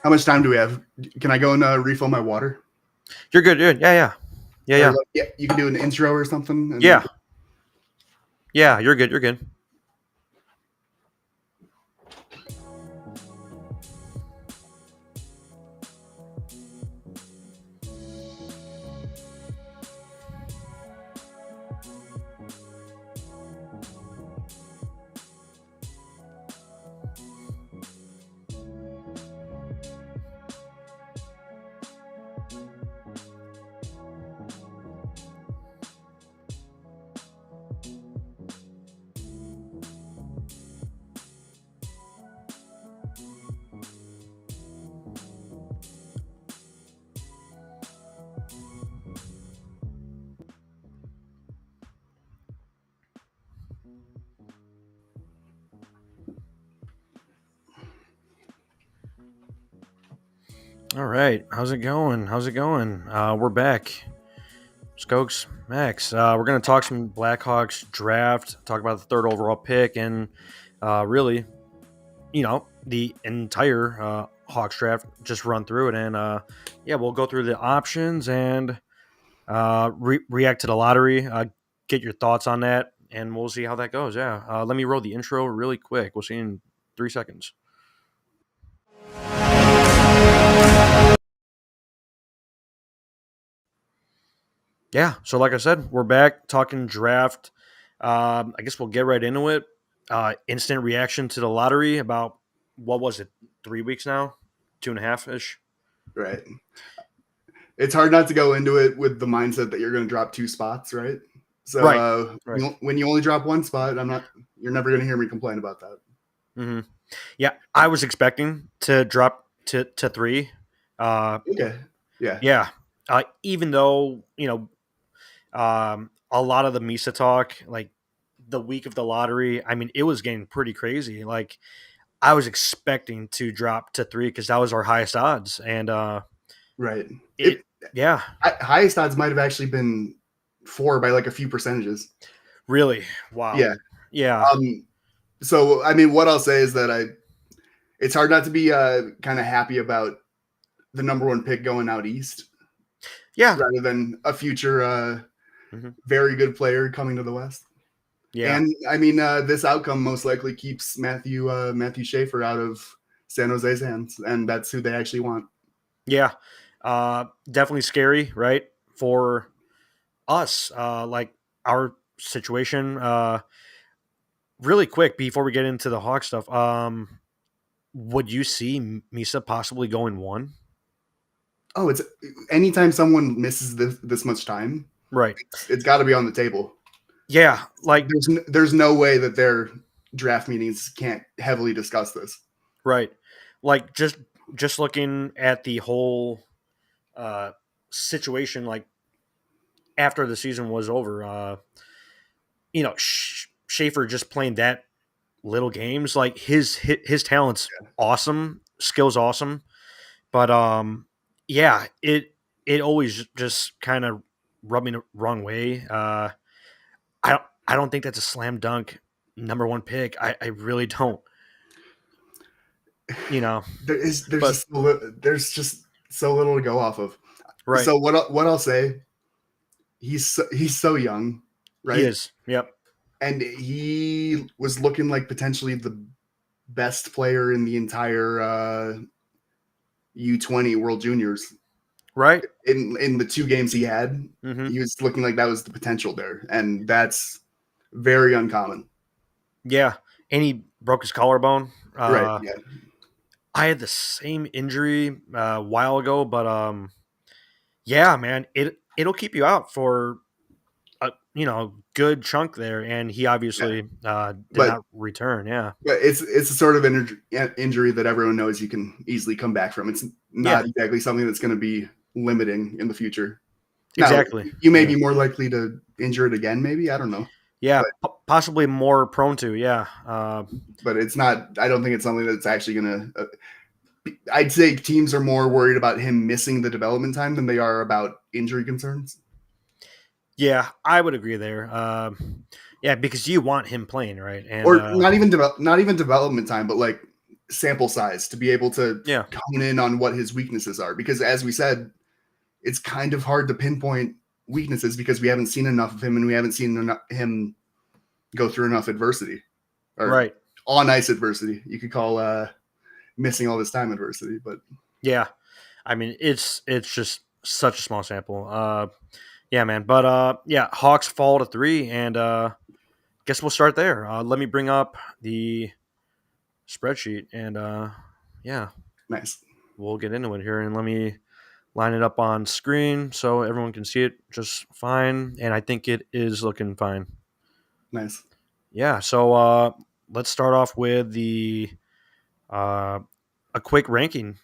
How much time do we have? Can I go and refill my water? You're good, dude. Or Yeah. like, yeah, you can do an intro or something. And Yeah. Yeah, you're good. You're good. All right. How's it going? We're back. Skoks, Max. We're going to talk some Blackhawks draft, talk about the third overall pick, and really, the entire Hawks draft, just run through it. And yeah, we'll go through the options and react to the lottery, get your thoughts on that, and we'll see how that goes. Yeah. Let me roll the intro really quick. We'll see you in 3 seconds. Yeah. So, like I said, we're back talking draft. I guess we'll get right into it. Instant reaction to the lottery about what was it, 3 weeks now, 2.5 ish. right, it's hard not to go into it with the mindset that you're going to drop 2 spots, right? So Right. Right. when you only drop 1 spot, you're never going to hear me complain about that. Mm-hmm. Yeah, I was expecting to drop to 3. Okay. Yeah. Yeah. Even though a lot of the Misa talk, like the week of the lottery, I mean, it was getting pretty crazy. Like I was expecting to drop to 3 because that was our highest odds, and Right. yeah, Highest odds might have actually been 4 by like a few percentages. really, wow, Yeah. yeah, So I mean, what I'll say is that it's hard not to be kind of happy about the number 1 pick going out east, yeah, rather than a future very good player coming to the west. yeah, And I mean, this outcome most likely keeps Matthew Schaefer out of San Jose's hands, and that's who they actually want. yeah. Definitely scary, right? For us, like our situation. Really quick before we get into the Hawk stuff, would you see Misa possibly going 1? Oh, it's anytime someone misses this much time, Right. it's got to be on the table. Yeah, like There's no way that their draft meetings can't heavily discuss this. right, like just looking at the whole situation, like after the season was over, Schaefer just playing that little games, like his talent's awesome, skills awesome, but yeah, it always just kind of rubbed me the wrong way. I don't think that's a slam dunk number 1 pick. I really don't. There's But just so little to go off of. right, So what I'll say, he's so young, he right? is. Yep. And he was looking like potentially the best player in the entire U20 World Juniors. Right. In the 2 games he had, Mm-hmm. he was looking like that was the potential there, and that's very uncommon. Yeah, and he broke his collarbone. Right. Yeah. I had the same injury a while ago, but yeah, man, it'll keep you out for a good chunk there, and he obviously did not return. Yeah, but it's a sort of injury that everyone knows you can easily come back from. It's not exactly something that's going to be limiting in the future. Exactly. Now, you may be more likely to injure it again, maybe. I don't know. Yeah, possibly more prone to. Yeah. But it's not. I don't think it's something that's actually going to. I'd say teams are more worried about him missing the development time than they are about injury concerns. Yeah, I would agree there. Yeah, because you want him playing, right? And or not even development time, but like sample size to be able to Yeah. hone in on what his weaknesses are. Because as we said, it's kind of hard to pinpoint weaknesses because we haven't seen enough of him and we haven't seen him go through enough adversity or Right. on ice adversity. You could call missing all this time adversity, but Yeah. I mean, it's just such a small sample. Yeah, man. But yeah, Hawks fall to 3, and guess we'll start there. Let me bring up the spreadsheet, and yeah, nice. we'll get into it here. And let me line it up on screen so everyone can see it just fine. And I think it is looking fine. Nice. Yeah. So let's start off with a quick ranking.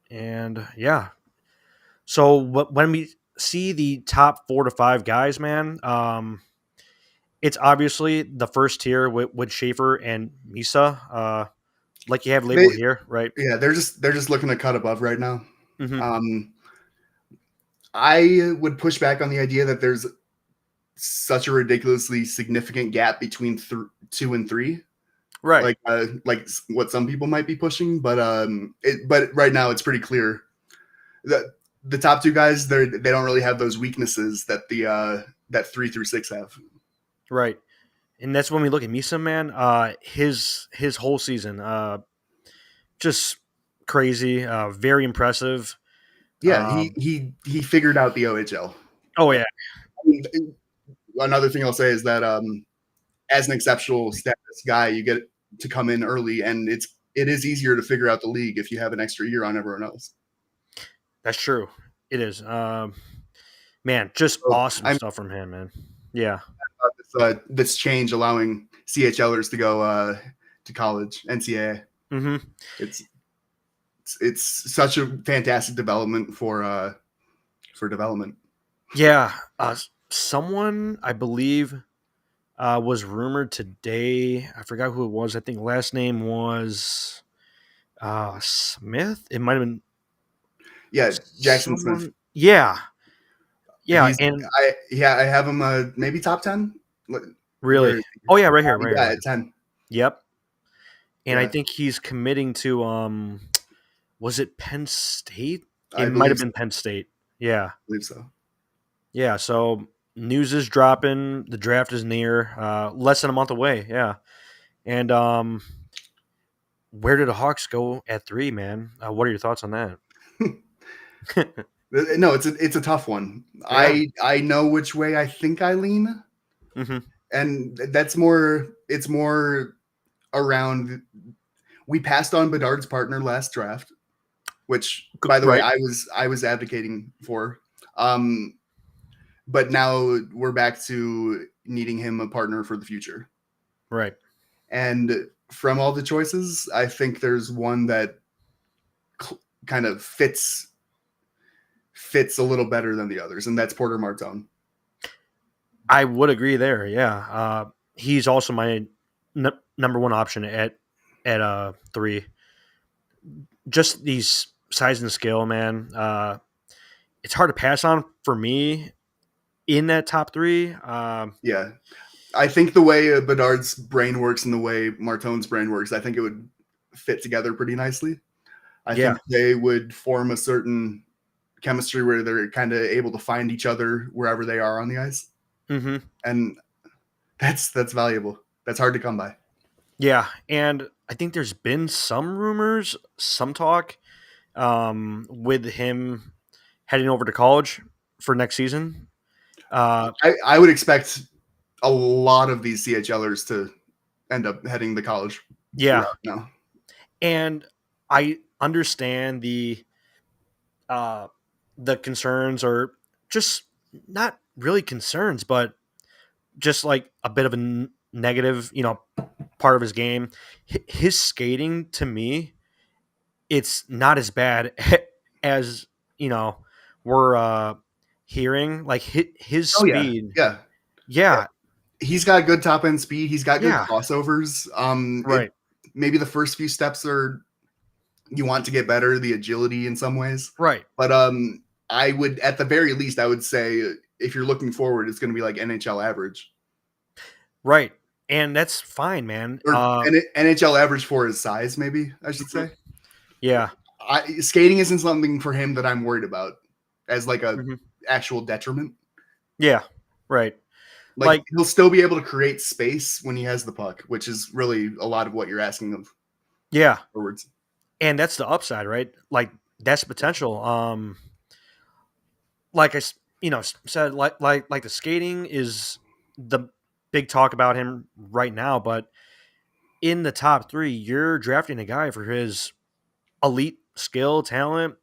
And yeah, so when we see the top 4 to 5 guys, man, it's obviously the first tier with Schaefer and Misa, like you have labeled here, right? Yeah, they're just looking to cut above right now. Mm-hmm. I would push back on the idea that there's such a ridiculously significant gap between 2 and 3. Right. Like what some people might be pushing, but right now it's pretty clear that the top 2 guys they don't really have those weaknesses that that 3 through 6 have. Right. And that's when we look at Misa, man. His whole season, just crazy, very impressive. Yeah, he figured out the OHL. Oh yeah. Another thing I'll say is that as an exceptional status guy, you get to come in early, and it is easier to figure out the league if you have an extra year on everyone else. That's true. It is. Man, just awesome stuff from him, man. Yeah. This change allowing CHLers to go to college, NCAA. Mm-hmm. It's such a fantastic development for development. Yeah. Someone, I believe, was rumored today. I forgot who it was. I think last name was Smith. It might have been. Yeah, Jackson Smith. Yeah. Yeah, I have him maybe top 10. Really? Oh yeah, right here, right here. At 10. Yep. And I think he's committing to was it Penn State? It might have been Penn State. Yeah. I believe so. Yeah, so news is dropping. The draft is near. Less than a month away. Yeah. And where did the Hawks go at 3, man? What are your thoughts on that? No, it's a tough one. Yeah. I know which way I think I lean. Mm-hmm. And that's more. It's more around. We passed on Bedard's partner last draft, which, by the way, I was advocating for. But now we're back to needing him a partner for the future. Right. And from all the choices, I think there's one that kind of fits a little better than the others, and that's Porter Martone. I would agree there. Yeah. He's also my number 1 option at 3. Just these size and skill, man. It's hard to pass on for me in that top 3. Yeah. I think the way Bedard's brain works and the way Martone's brain works, I think it would fit together pretty nicely. I think they would form a certain chemistry where they're kind of able to find each other wherever they are on the ice. Mm-hmm. And that's valuable. That's hard to come by. Yeah, and I think there's been some rumors, some talk with him heading over to college for next season. I would expect a lot of these CHLers to end up heading to college. Yeah. Now. And I understand the concerns, or just not really concerns, but just like a bit of a negative, part of his game. His skating, to me, it's not as bad as, we're hearing. Like his speed. Yeah. He's got good top end speed. He's got good crossovers. Right. Maybe the first few steps are you want to get better, the agility in some ways. Right. But I would, at the very least, I would say if you're looking forward, it's going to be like NHL average. Right. and that's fine, man. Or NHL average for his size, maybe I should say. Yeah. Skating isn't something for him that I'm worried about as like a Mhm. actual detriment. Yeah. Right. Like Like, he'll still be able to create space when he has the puck, which is really a lot of what you're asking of yeah. forwards. And that's the upside, right? Like, that's potential. Like said, like the skating is the big talk about him right now, but in the top three, you're drafting a guy for his elite skill, talent,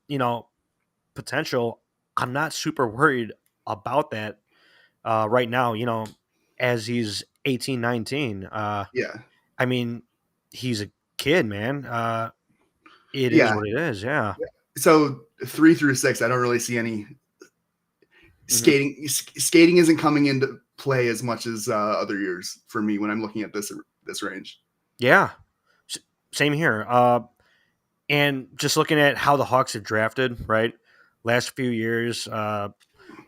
potential. I'm not super worried about that right now, as he's 18, 19. Yeah. I mean, he's a kid, man. It is Yeah. what it is. Yeah. So 3 through 6, I don't really see any Hmm. skating isn't coming into play as much as other years for me when I'm looking at this range. Yeah. Same here. And just looking at how the Hawks have drafted, right? Last few years,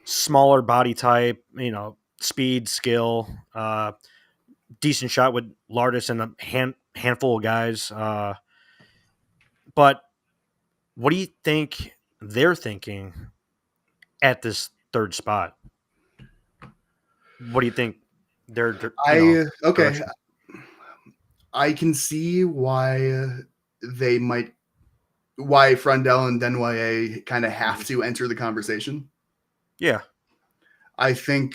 smaller body type, speed, skill, decent shot with Lardis and a handful of guys. But what do you think they're thinking at this third spot? What do you think their Okay, direction? I can see they might why Frundell and Denoyer kind of have Mhm. to enter the conversation. Yeah. I think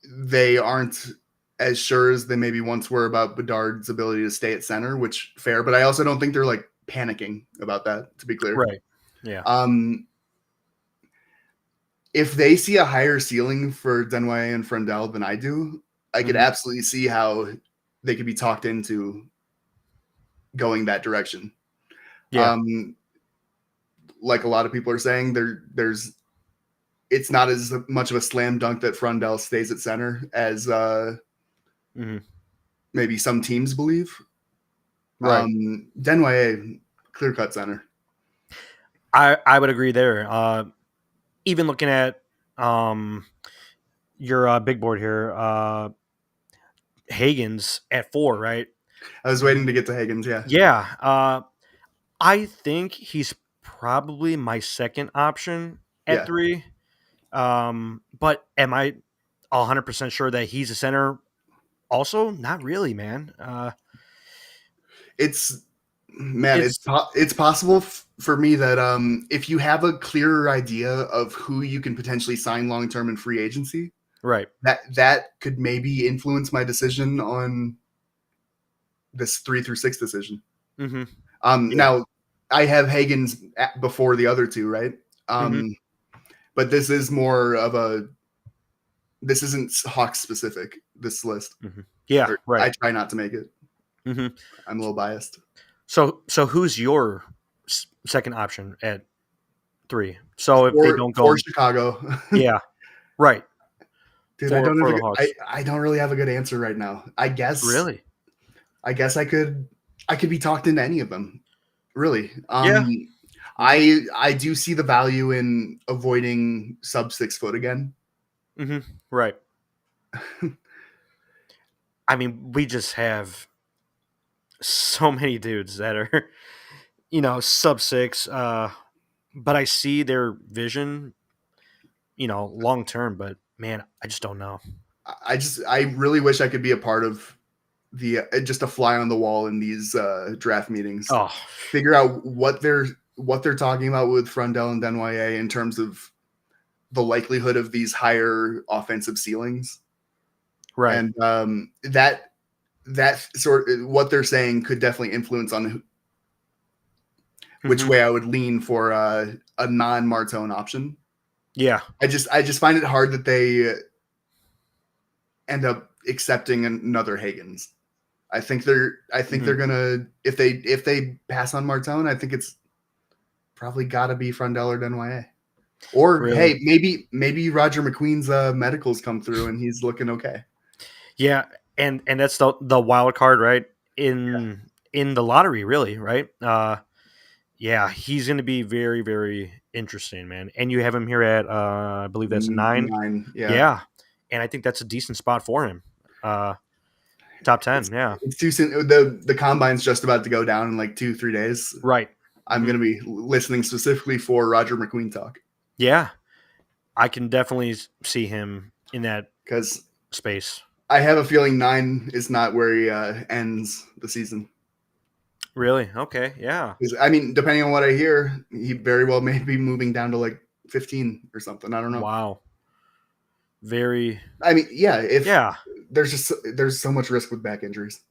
they aren't as sure as they maybe once were about Bedard's ability to stay at center, which fair, but I also don't think they're like panicking about that, to be clear. Right. Yeah. Um, if they see a higher ceiling for Denoyer and Frundell than I do, I could Hmm. absolutely see how they could be talked into going that direction. Yeah. Um, like a lot of people are saying, there's it's not as much of a slam dunk that Frundell stays at center as Hmm. maybe some teams believe. Right. Denoyer, clear cut center. I would agree there. Even looking at um your big board here, Hagen's at 4, right? I was waiting to get to Higgins. Yeah, Yeah. I think he's probably my second option at yeah. 3. But am I 100% sure that he's a center also? Not really, man. It's man, It's it's possible for me that if you have a clearer idea of who you can potentially sign long term in free agency, right. that could maybe influence my decision on this 3 through 6 decision. Hmm. Yeah. Now I have Hagen's before the other two, right? Hmm. But this is more of a this isn't Hawks specific. This list, Hmm. Yeah. or Right. I try not to make it. Hmm. I'm a little biased. So who's your second option at 3? So if they don't For go, Chicago, yeah, right. dude, For the Hawks, I don't really have a good answer right now. really? I guess I could be talked into any of them. Really. Yeah. Hmm. I do see the value in avoiding sub 6 foot again. Hmm. Right. I mean, we just have so many dudes that are, sub 6. But I see their vision, long term. But man, I just don't know. I really wish I could be a part of the just a fly on the wall in these draft meetings. Oh, Figure out what they're talking about with Frundell and Denoyer in terms of the likelihood of these higher offensive ceilings, right. and that sort what they're saying could definitely influence on which Hmm. way I would lean for a non Martone option. Yeah. I just find it hard that they end up accepting another Higgins. I think Hmm. they're gonna if they pass on Martone, I think it's probably got to be Frundell or Denoyer. Or Really. hey, maybe Roger McQueen's medicals come through and he's looking okay. Yeah, and that's the wild card, right? In the lottery, really, right? Yeah, he's going to be very very interesting, man. And you have him here at I believe that's 9. 9, yeah. Yeah, and I think that's a decent spot for him. Uh, Top 10, yeah. It's too soon. The combine's just about to go down in like 2-3 days. Right. I'm going to be listening specifically for Roger McQueen talk. Yeah. I can definitely see him in that because space. I have a feeling 9 is not where he ends the season. Really? Okay. Yeah. I mean, depending on what I hear, he very well may be moving down to like 15 or something. I don't know. Wow. Very. I mean, yeah. Yeah. There's so much risk with back injuries.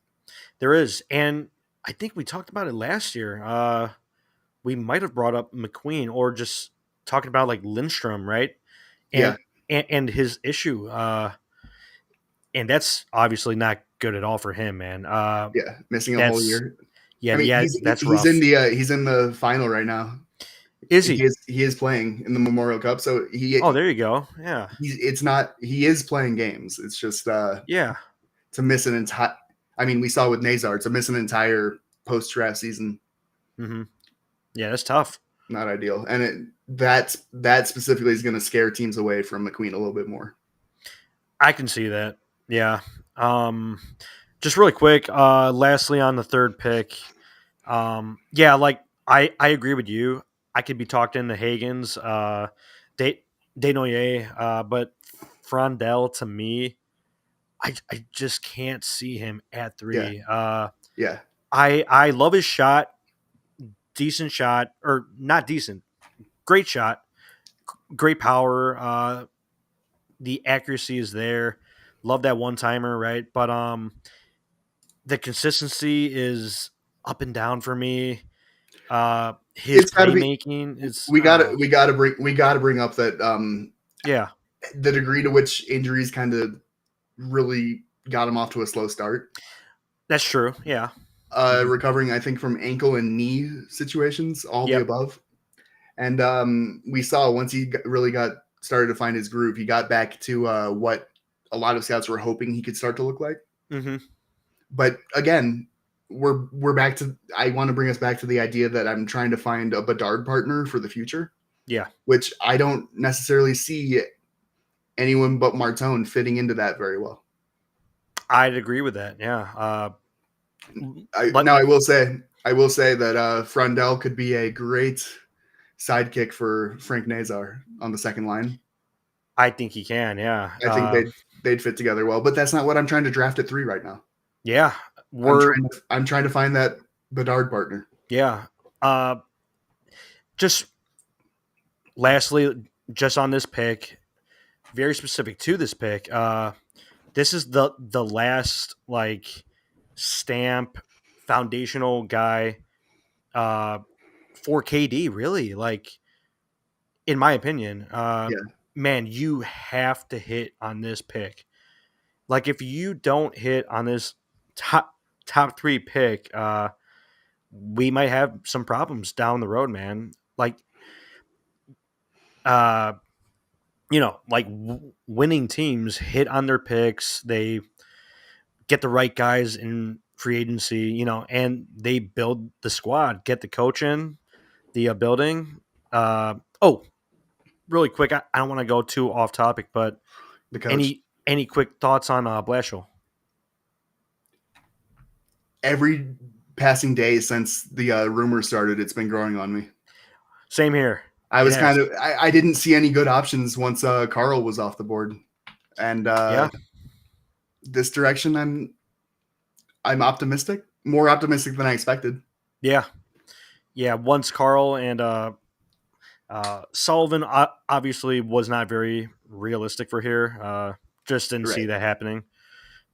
There is, and I think we talked about it last year. We might have brought up McQueen or just talking about like Lindstrom, right? And, and his issue. And that's obviously not good at all for him, man. Missing a whole year. Yeah, I mean, that's rough. He's in the final right now. Is he? He is playing in the Memorial Cup, so he. Oh, there you go. Yeah. He is playing games. It's just to miss an entire. I mean, we saw with Nazar to miss an entire post-draft season. Mm-hmm. Yeah, that's tough. Not ideal, and that specifically is going to scare teams away from McQueen a little bit more. I can see that. Yeah. Just really quick. Lastly, on the third pick. Like I agree with you. I could be talked into Hagen's, Desnoyers, but Frondell to me, I just can't see him at 3. I love his shot. Decent shot, or not decent. Great shot. Great power. The accuracy is there. Love that one timer, right? But the consistency is up and down for me. His playmaking is. We gotta bring up that the degree to which injuries kind of really got him off to a slow start. That's true. Yeah. Recovering, I think, from ankle and knee situations, all the above. And we saw once he really got started to find his groove, he got back to what a lot of scouts were hoping he could start to look like. Mm-hmm. But again, we're back to. I want to bring us back to the idea that I'm trying to find a Bedard partner for the future. Yeah, which I don't necessarily see anyone but Martone fitting into that very well. I'd agree with that. Yeah. I will say that Frondell could be a great sidekick for Frank Nazar on the second line. I think he can. Yeah, I think they'd fit together well. But that's not what I'm trying to draft at 3 right now. Yeah, I'm trying to find that Bedard partner. Yeah. Just lastly, just on this pick, very specific to this pick. This is the last like stamp foundational guy for KD, really. Like, in my opinion, man, you have to hit on this pick. Like, if you don't hit on this top 3 pick, we might have some problems down the road, man. Like, winning teams hit on their picks. They get the right guys in free agency, and they build the squad, get the coach in, the building. Really quick, I don't want to go too off topic, but any quick thoughts on Blashill? Every passing day since the rumor started, it's been growing on me. Same here. I was I didn't see any good options once Carl was off the board, and this direction I'm optimistic, more optimistic than I expected. Yeah. Once Carl and Sullivan obviously was not very realistic for here. Just didn't see that happening.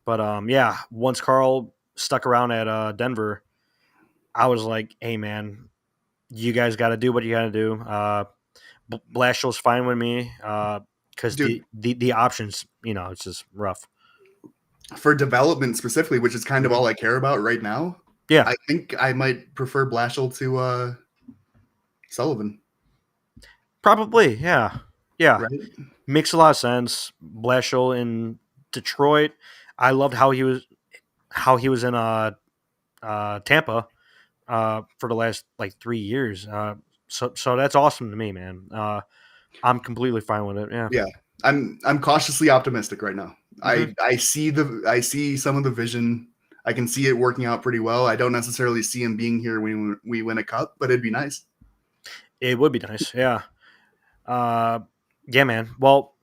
But once Carl stuck around at Denver, I was like, hey man, you guys got to do what you got to do. Blashill's fine with me because the options, it's just rough. For development specifically, which is kind of all I care about right now. Yeah. I think I might prefer Blashill to Sullivan. Probably, yeah. Right? Makes a lot of sense. Blashill in Detroit. I loved how he was in Tampa for the last 3 years. So that's awesome to me, man. I'm completely fine with it. Yeah. Yeah. I'm cautiously optimistic right now. Mm-hmm. I see some of the vision. I can see it working out pretty well. I don't necessarily see him being here when we win a cup, but it'd be nice. It would be nice. Yeah. Yeah, man. Well,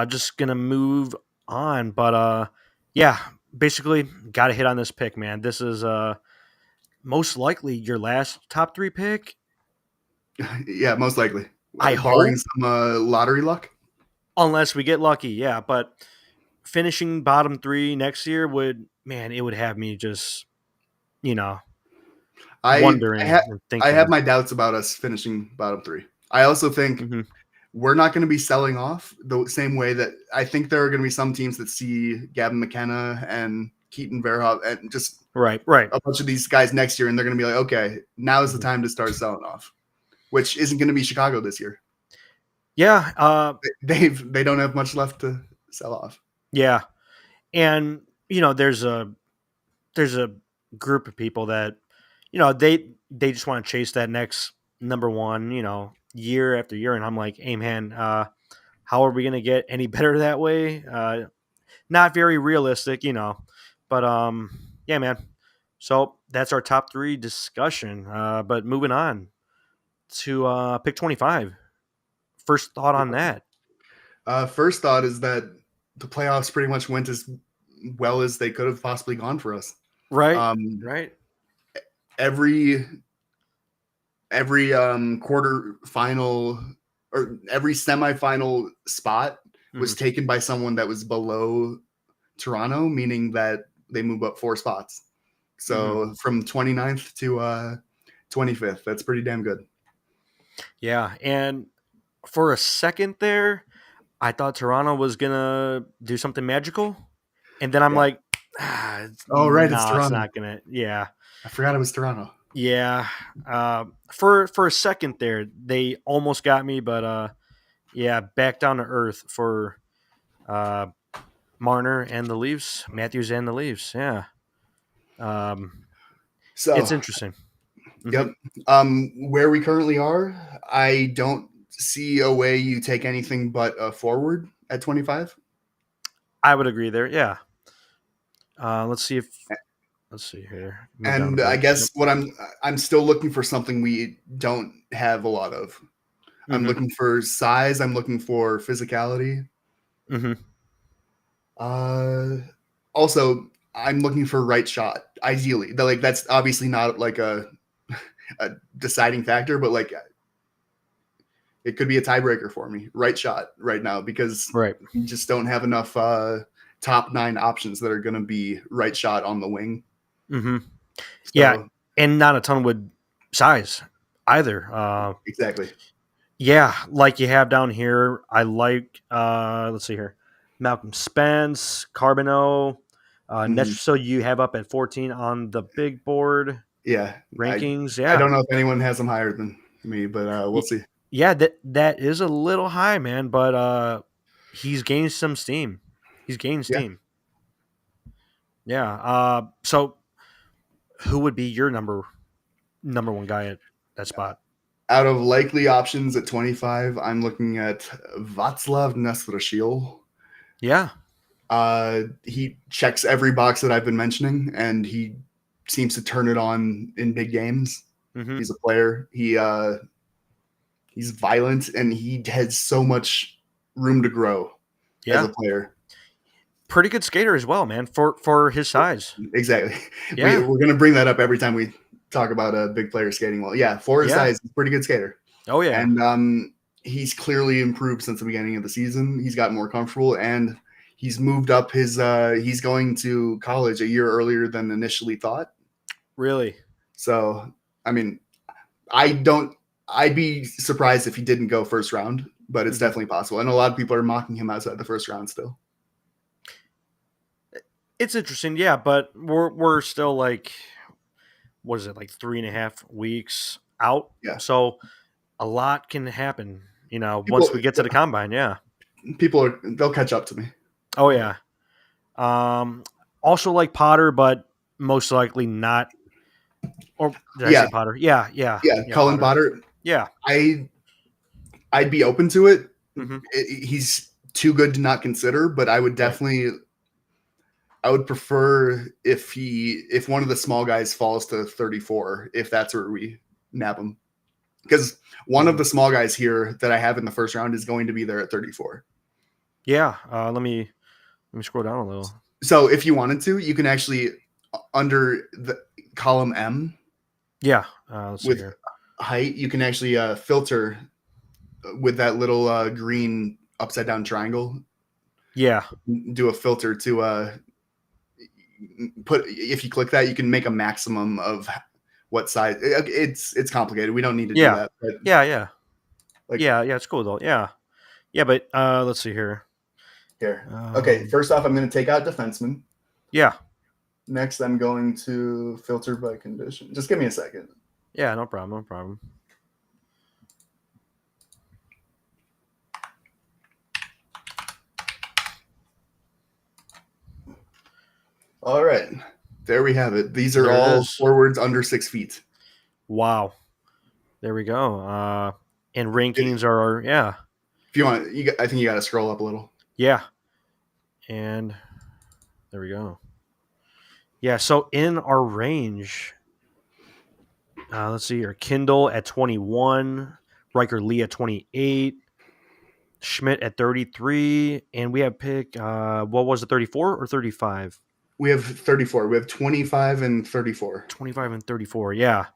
just gonna move on, but yeah, basically got to hit on this pick, man. This is most likely your last top 3 pick. Yeah, most likely. I Barring hope, some lottery luck. unless we get lucky. Yeah, but finishing bottom 3 next year it would have me just, you know, I wondering and I have thinking. my doubts about us finishing bottom 3. I also think Hmm. we're not going to be selling off the same way that I think there are going to be some teams that see Gavin McKenna and Keaton Verhoeven and just Right. a bunch of these guys next year, and they're going to be like, okay, now is the Mhm. time to start selling off, which isn't going to be Chicago this year. Yeah. They don't have much left to sell off. Yeah. And there's a group of people that they just want to chase that next number one, year after year, and I'm like, hey man, how are we going to get any better that way? Not very realistic, but yeah, man. So that's our top 3 discussion. But moving on to pick 25. First thought on that. First thought is that the playoffs pretty much went as well as they could have possibly gone for us. Right. Um, Right. every quarter final or every semifinal spot was taken by someone that was below Toronto, meaning that they move up 4 spots. So from 29th to 25th, that's pretty damn good. Yeah, and for a second there, I thought Toronto was gonna do something magical, and then I'm Yeah. like, Oh, right, it's no, it's Toronto. not gonna. Yeah, I forgot it was Toronto. yeah. For a second there, they almost got me, but yeah, back down to earth for uh, Marner and the Leafs, Matthews and the Leafs. Yeah, it's So, interesting. yep. Where we currently are, I don't see a way you take anything but a forward at 25. I would agree there. Yeah. Let's see here. Move down a And I bit. guess what I'm still looking for something we don't have a lot of. I'm Mm-hmm. looking for size. I'm looking for physicality. Mm-hmm. Also, I'm looking for right shot. Ideally, that's obviously not like a deciding factor, but like it could be a tiebreaker for me. Right shot right now because Right. you just don't have enough top 9 options that are going to be right shot on the wing. Mm-hmm. So, Yeah, and not a ton with size either. Exactly. Yeah, like you have down here. I like. Let's see here, Malcolm Spence, Carbonneau. Next, so you have up at 14 on the big board Yeah, rankings. I Yeah, don't know if anyone has them higher than me, but we'll see. yeah. That is a little high, man. But he's gained some steam. He's gained Yeah. steam. Yeah. So who would be your number one guy at that spot? Out of likely options at 25, I'm looking at Václav Nestrašil. Yeah. He checks every box that I've been mentioning, and he seems to turn it on in big games. Mm-hmm. He's a player. He's violent, and he has so much room to grow as a player. Pretty good skater as well, man, for his size. Exactly. Yeah. We're going to bring that up every time we talk about a big player skating well. Yeah, for his size, he's a pretty good skater. Oh, yeah. And he's clearly improved since the beginning of the season. He's gotten more comfortable, and he's moved up his he's going to college a year earlier than initially thought. Really? So, I mean, I'd be surprised if he didn't go first round, but it's definitely possible. And a lot of people are mocking him outside the first round still. It's interesting, yeah, but we're still like, what is it, like 3.5 weeks out? Yeah. So a lot can happen, once we get to the combine. Yeah. They'll catch up to me. Oh yeah. Also like Potter, but most likely not. Or did I say Potter? Yeah. Cullen Potter. Yeah. I'd be open to it. Mm-hmm. He's too good to not consider, but I would definitely I would prefer if one of the small guys falls to 34, if that's where we nab him. Because one of the small guys here that I have in the first round is going to be there at 34. Yeah. Let me scroll down a little. So if you wanted to, you can actually under the column M. Yeah. Let's see With here. height, you can actually filter with that little green upside down triangle. Yeah. Do a filter to put. If you click that, you can make a maximum of what size. It's complicated. We don't need to do that. But Yeah. like, yeah. It's cool though. Yeah. Yeah, but let's see here. Here. Okay. First off, I'm going to take out defenseman. Yeah. Next, I'm going to filter by condition. Just give me a second. Yeah, no problem. All right. There we have it. These are all forwards under 6 feet. Wow. There we go. And rankings are, yeah. If you want, I think you got to scroll up a little. Yeah. And there we go. Yeah, so in our range, let's see here. Kindle at 21, Riker Lee at 28, Schmidt at 33, and we have pick, what was it, 34 or 35? We have 34. We have 25 and 34. 25 and 34, yeah.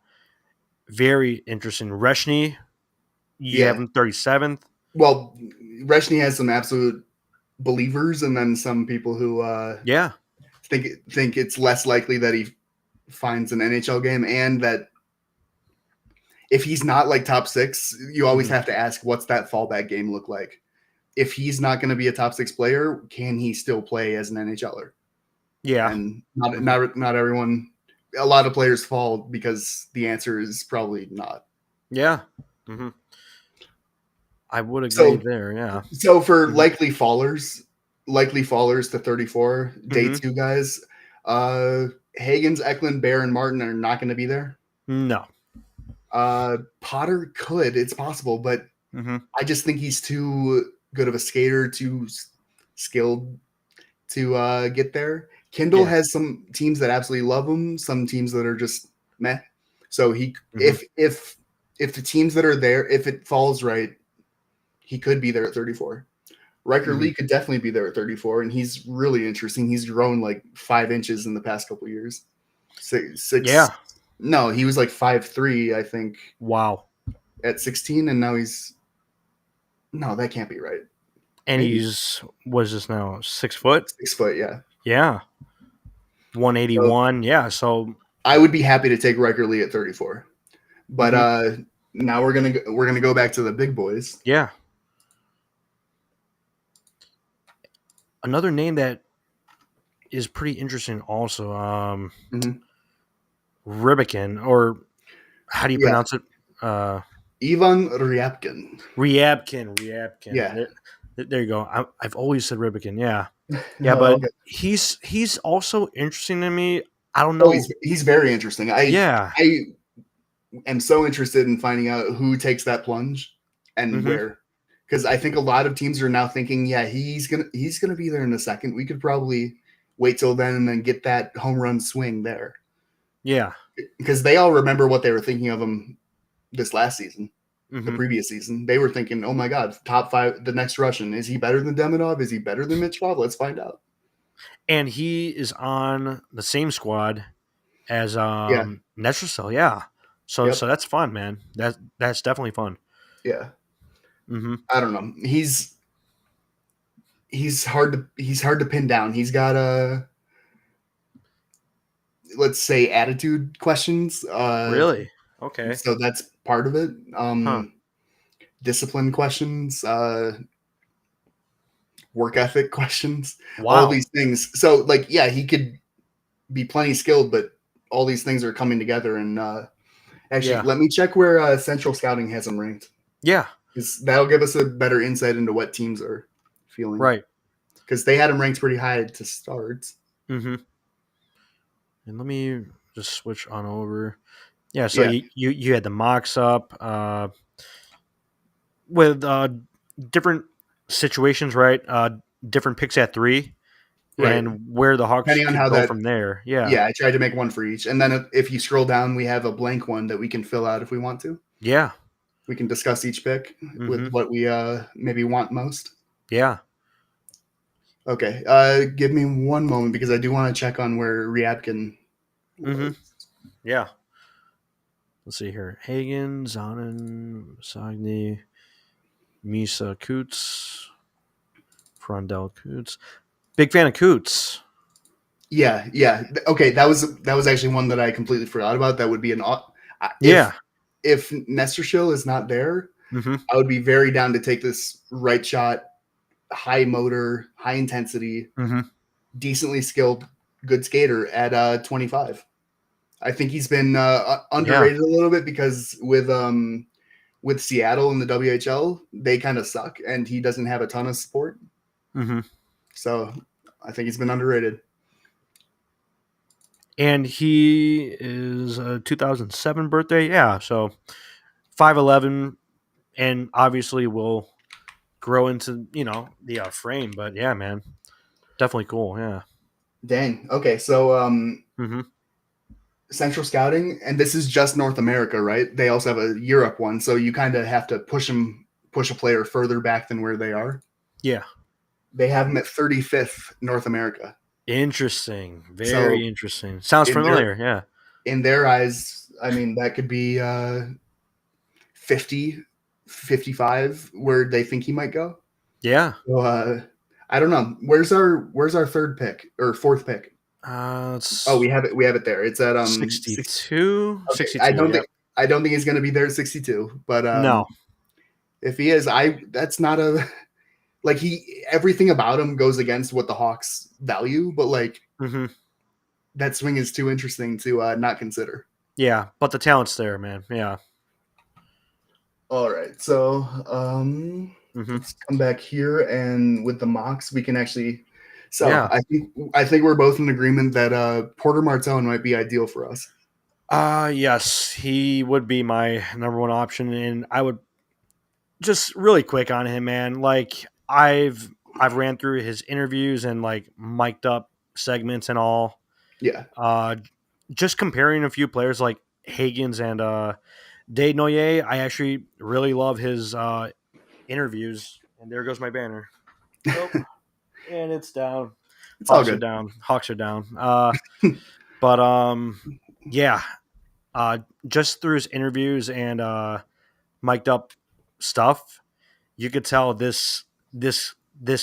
Very interesting. Reshny, you have him 37th. Well, Reshny has some absolute believers, and then some people who think it's less likely that he finds an NHL game, and that if he's not like top 6, you always have to ask, what's that fallback game look like? If he's not going to be a top 6 player, can he still play as an NHLer? Yeah. And not everyone, a lot of players fall because the answer is probably not. Yeah. Mm-hmm. I would agree there, yeah. So for likely fallers to 34, day 2 guys, Hagens, Eklund, Bear, and Martin are not going to be there. No. Potter could. It's possible, but I just think he's too good of a skater, too skilled to get there. Kindle has some teams that absolutely love him, some teams that are just meh. So he, if the teams that are there, if it falls right, he could be there at 34. Riker Lee could definitely be there at 34, and he's really interesting. He's grown like 5 inches in the past couple of years. Six. Yeah. No, he was like 5'3", I think. Wow. At 16, and now he's. No, that can't be right. And he's, what is this now, 6 foot? 6 foot, yeah. Yeah. 181, yeah. So I would be happy to take Riker Lee at 34, but now we're gonna go back to the big boys. Yeah. Another name that is pretty interesting, also, Ryabkin, or how do you pronounce it? Ivan Ryabkin. Ryabkin. Yeah. There you go. I've always said Ryabkin. Yeah. Yeah, but he's also interesting to me. I don't know. Oh, he's very interesting. I am so interested in finding out who takes that plunge and where, because I think a lot of teams are now thinking, yeah, he's gonna be there in a second. We could probably wait till then and then get that home run swing there. Yeah, because they all remember what they were thinking of him this last season. The previous season, they were thinking, "Oh my God, top 5, the next Russian. Is he better than Demidov? Is he better than Michkov? Let's find out." And he is on the same squad as Netrasel, yeah. So that's fun, man. That's definitely fun. Yeah. I don't know. He's hard to pin down. He's got let's say attitude questions. Really? Okay. So that's part of it. Discipline questions, work ethic questions, all these things. So like, yeah, he could be plenty skilled, but all these things are coming together. And actually, let me check where Central Scouting has him ranked. Yeah. Because that'll give us a better insight into what teams are feeling. Right. Because they had him ranked pretty high to start. And let me just switch on over. Yeah, so you had the mocks up with different situations, right? Different picks at 3. Right. and where the Hawks Depending on could how go that. from there. Yeah. Yeah, I tried to make one for each, and then if you scroll down, we have a blank one that we can fill out if we want to. Yeah. We can discuss each pick with Mm-hmm. what we maybe want most. Yeah. Okay, give me one moment because I do want to check on where Ryabkin was. Mm-hmm. Yeah. Let's see here. Hagen, Zonin, Sagni, Misa, Coots, Frondell, Coots. Big fan of Coots. Yeah. Okay, that was actually one that I completely forgot about. That would be Yeah. if Nestershil is not there, Mm-hmm. I would be very down to take this right shot, high motor, high intensity, Mm-hmm. decently skilled, good skater at 25. I think he's been underrated a little bit because with Seattle in the WHL, they kind of suck, and he doesn't have a ton of support. Mm-hmm. So I think he's been underrated. And he is a 2007 birthday. Yeah. So 5'11", and obviously will grow into, the frame. But yeah, man, definitely cool. Yeah. Dang. Okay, so Mm-hmm. Central Scouting, and this is just North America, right? They also have a Europe one, so you kind of have to push a player further back than where they are. Yeah. They have him at 35th North America. Interesting. So Very interesting. Sounds familiar. Yeah. in their eyes, I mean, that could be 50, 55 where they think he might go. Yeah. So, I don't know. Where's our third pick or fourth pick? We have it there. It's at 62. Okay, 62. I don't think he's going to be there at 62, but No. if he is, that's not a like everything about him goes against what the Hawks value, but like Mm-hmm. that swing is too interesting to not consider. Yeah, but the talent's there, man. Yeah. All right, so Mm-hmm. let's come back here, and with the mocks, we can actually. So Yeah. I think we're both in agreement that Porter Martone might be ideal for us. Yes, he would be my number one option, and I would just really quick on him, man. Like I've ran through his interviews and like mic'd up segments and all. Yeah. Just comparing a few players like Hagens and Dade Noyer, I actually really love his interviews. And there goes my banner. Nope. And it's down. It's all Hawks are good. down. Hawks are down. But yeah. Just through his interviews and mic'd up stuff, you could tell this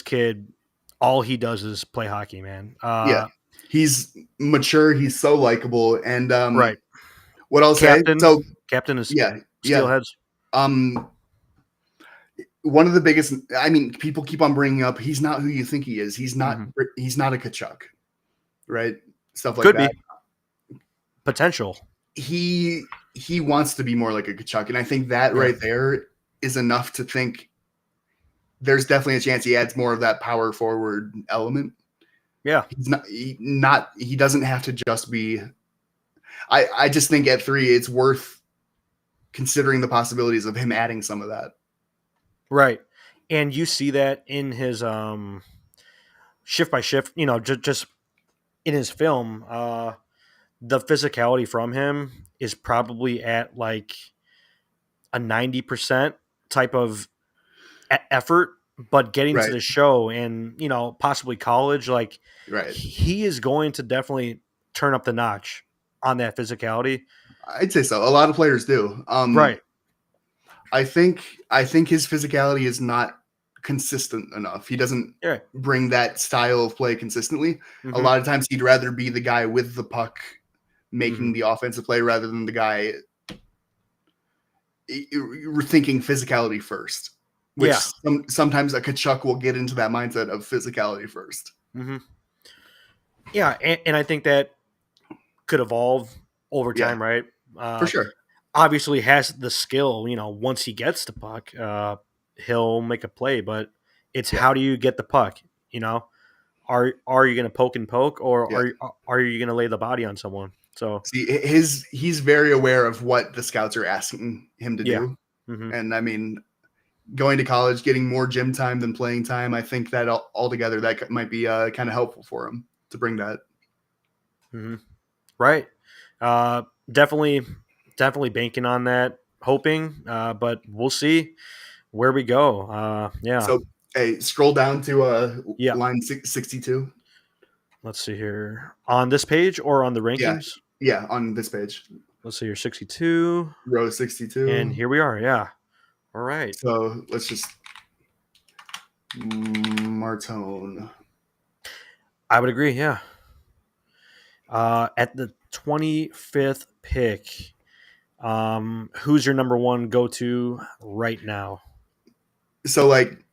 kid, all he does is play hockey, man. Yeah. He's mature. He's so likable, and Right. what I'll Captain, say. So captain is yeah. Steelheads. One of the biggest. I mean, people keep on bringing up he's not who you think he is. He's not. Mhm. He's not a Kachuk, right? Stuff like Could that. be potential. He wants to be more like a Kachuk, and I think that right there is enough to think there's definitely a chance he adds more of that power forward element. Yeah. He doesn't have to just be. I just think at 3 it's worth considering the possibilities of him adding some of that. Right. And you see that in his shift by shift, just in his film, the physicality from him is probably at like a 90% type of effort, but getting to the show and, possibly college, like he is going to definitely turn up the notch on that physicality. I'd say so. A lot of players do. Right. I think his physicality is not consistent enough. He doesn't bring that style of play consistently. Mm-hmm. A lot of times he'd rather be the guy with the puck making the offensive play rather than the guy thinking physicality first. Which sometimes a Kachuk will get into that mindset of physicality first. Mm-hmm. Yeah, and I think that could evolve over time, right? For sure. Obviously has the skill, once he gets the puck, he'll make a play, but it's how do you get the puck? Are you going to poke and poke, or are you going to lay the body on someone? So see, he's very aware of what the scouts are asking him to do, mm-hmm. and I mean, going to college, getting more gym time than playing time. I think that altogether that might be kind of helpful for him to bring that. Mm-hmm. Right. Definitely banking on that, hoping, but we'll see where we go. Yeah. So, hey, scroll down to Yeah. line 62. Let's see here. On this page or on the Yeah, rankings? yeah, on this page, Let's see here. 62. row And 62. here we are. Yeah. All right. So let's just Martone. I would agree. Yeah. At the 25th pick, who's your number one go-to right now? So like,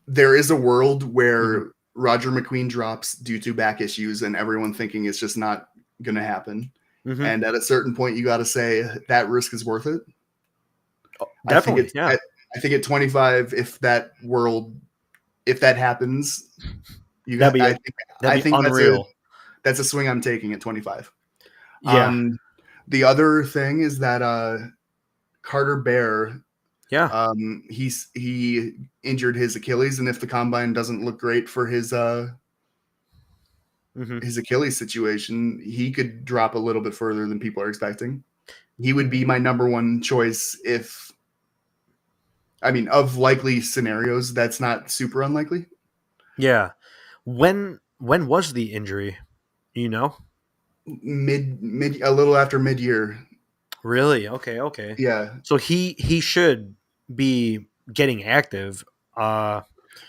there is a world where Mm-hmm. Roger McQueen drops due to back issues, and everyone thinking it's just not going to happen. Mm-hmm. And at a certain point, you got to say that risk is worth it. Oh, definitely. Yeah. I think at 25, if that happens, you That'd got. be I think unreal. that's a swing I'm taking at 25. Yeah. The other thing is that Carter Bear, Yeah. he injured his Achilles, and if the combine doesn't look great for his Mm-hmm. his Achilles situation, he could drop a little bit further than people are expecting. He would be my number one choice of likely scenarios, that's not super unlikely. Yeah. When was the injury? You know? Mid a little after mid-year. Really? Okay. Yeah. So he should be getting active.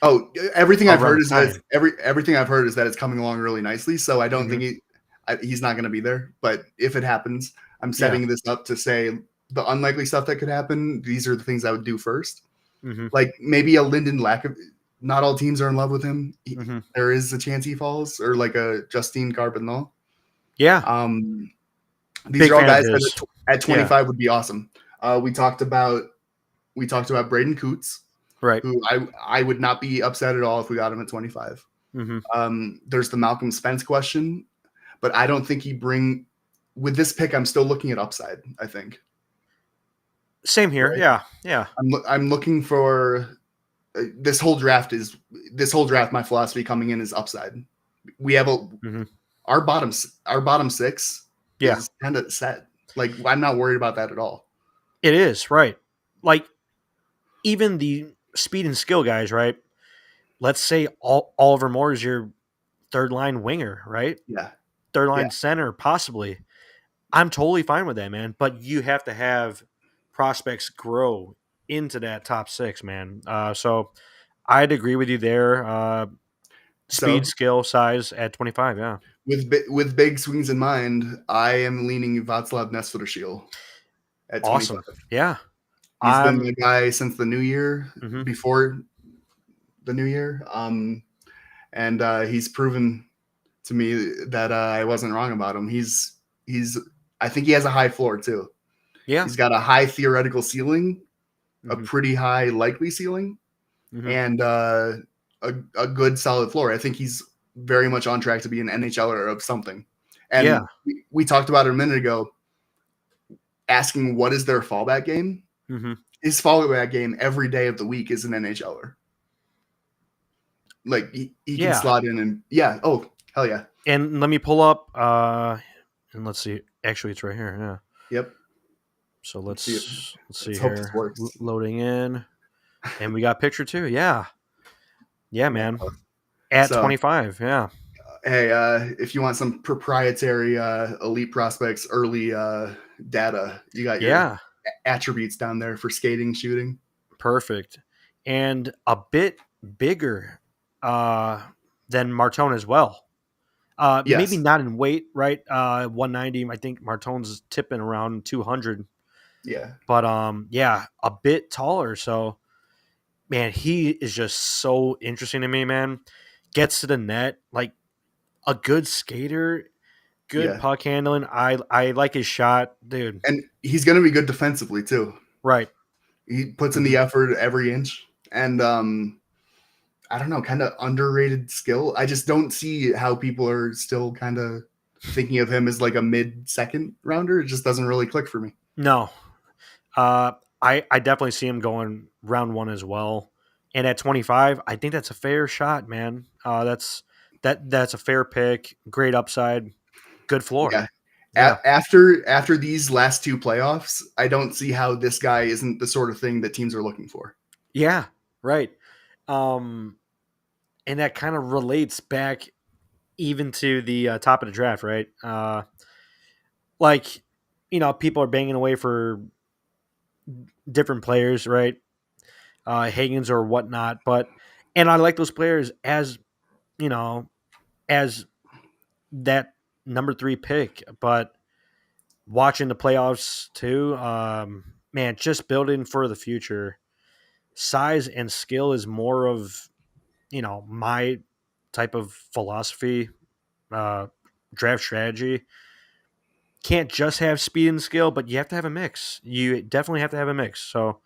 Oh, everything I've heard Around is time. that everything I've heard is that it's coming along really nicely. So I don't think he's not going to be there. But if it happens, I'm setting this up to say the unlikely stuff that could happen. These are the things I would do first. Mm-hmm. Like maybe a Lyndon not all teams are in love with him. Mm-hmm. There is a chance he falls, or like a Justine Carbonneau. Yeah. These Big are all fan of guys his. that at 25 would be awesome. We talked about Braden Coots, Right. who I would not be upset at all if we got him at 25. Mm-hmm. There's the Malcolm Spence question, but I don't think with this pick, I'm still looking at upside, I think. Same here. Right? Yeah. I'm looking for this whole draft. My philosophy coming in is upside. We have our bottom six is kind of set. Like, I'm not worried about that at all. It is, right. Like, even the speed and skill guys, right? Let's say Oliver Moore is your third line winger, right? Yeah. Third line center, possibly. I'm totally fine with that, man. But you have to have prospects grow into that top six, man. So I'd agree with you there. Speed, skill, size at 25, yeah. With big swings in mind, I am leaning Václav Nesvedershiel at 25. Awesome. Yeah. He's been the guy since the new year, before the new year. And he's proven to me that I wasn't wrong about him. I think he has a high floor too. Yeah. He's got a high theoretical ceiling, a pretty high likely ceiling, and a good solid floor. I think he's very much on track to be an NHLer of something. And we talked about it a minute ago, asking what is their fallback game. His fallback game every day of the week is an NHLer. Like he can slot in and oh hell yeah. And let me pull up and let's see. Actually, it's right here. Yeah. Yep. So let's see hope here. this works. Loading in, and we got picture too. Yeah, man. At 25. Yeah. Hey, if you want some proprietary elite prospects early data, you got your attributes down there for skating, shooting. Perfect, and a bit bigger than Martone as well. Maybe not in weight, right? 190. I think Martone's tipping around 200. Yeah. But a bit taller. So, man, he is just so interesting to me, man. Gets to the net, like a good skater, good puck handling. I like his shot, dude. And he's going to be good defensively too. Right. He puts in the effort every inch. And I don't know, kind of underrated skill. I just don't see how people are still kind of thinking of him as like a mid-second rounder. It just doesn't really click for me. No. I definitely see him going round one as well. And at 25, I think that's a fair shot, man. That's a fair pick. Great upside. Good floor. Yeah. Yeah. After these last two playoffs, I don't see how this guy isn't the sort of thing that teams are looking for. Yeah. Right. And that kind of relates back even to the top of the draft, right? Like, people are banging away for different players, right? Higgins or whatnot, and I like those players as you know as that number three pick, but watching the playoffs too, man, just building for the future. Size and skill is more of my type of philosophy, uh, draft strategy. Can't just have speed and skill, but you have to have a mix. You definitely have to have a mix. So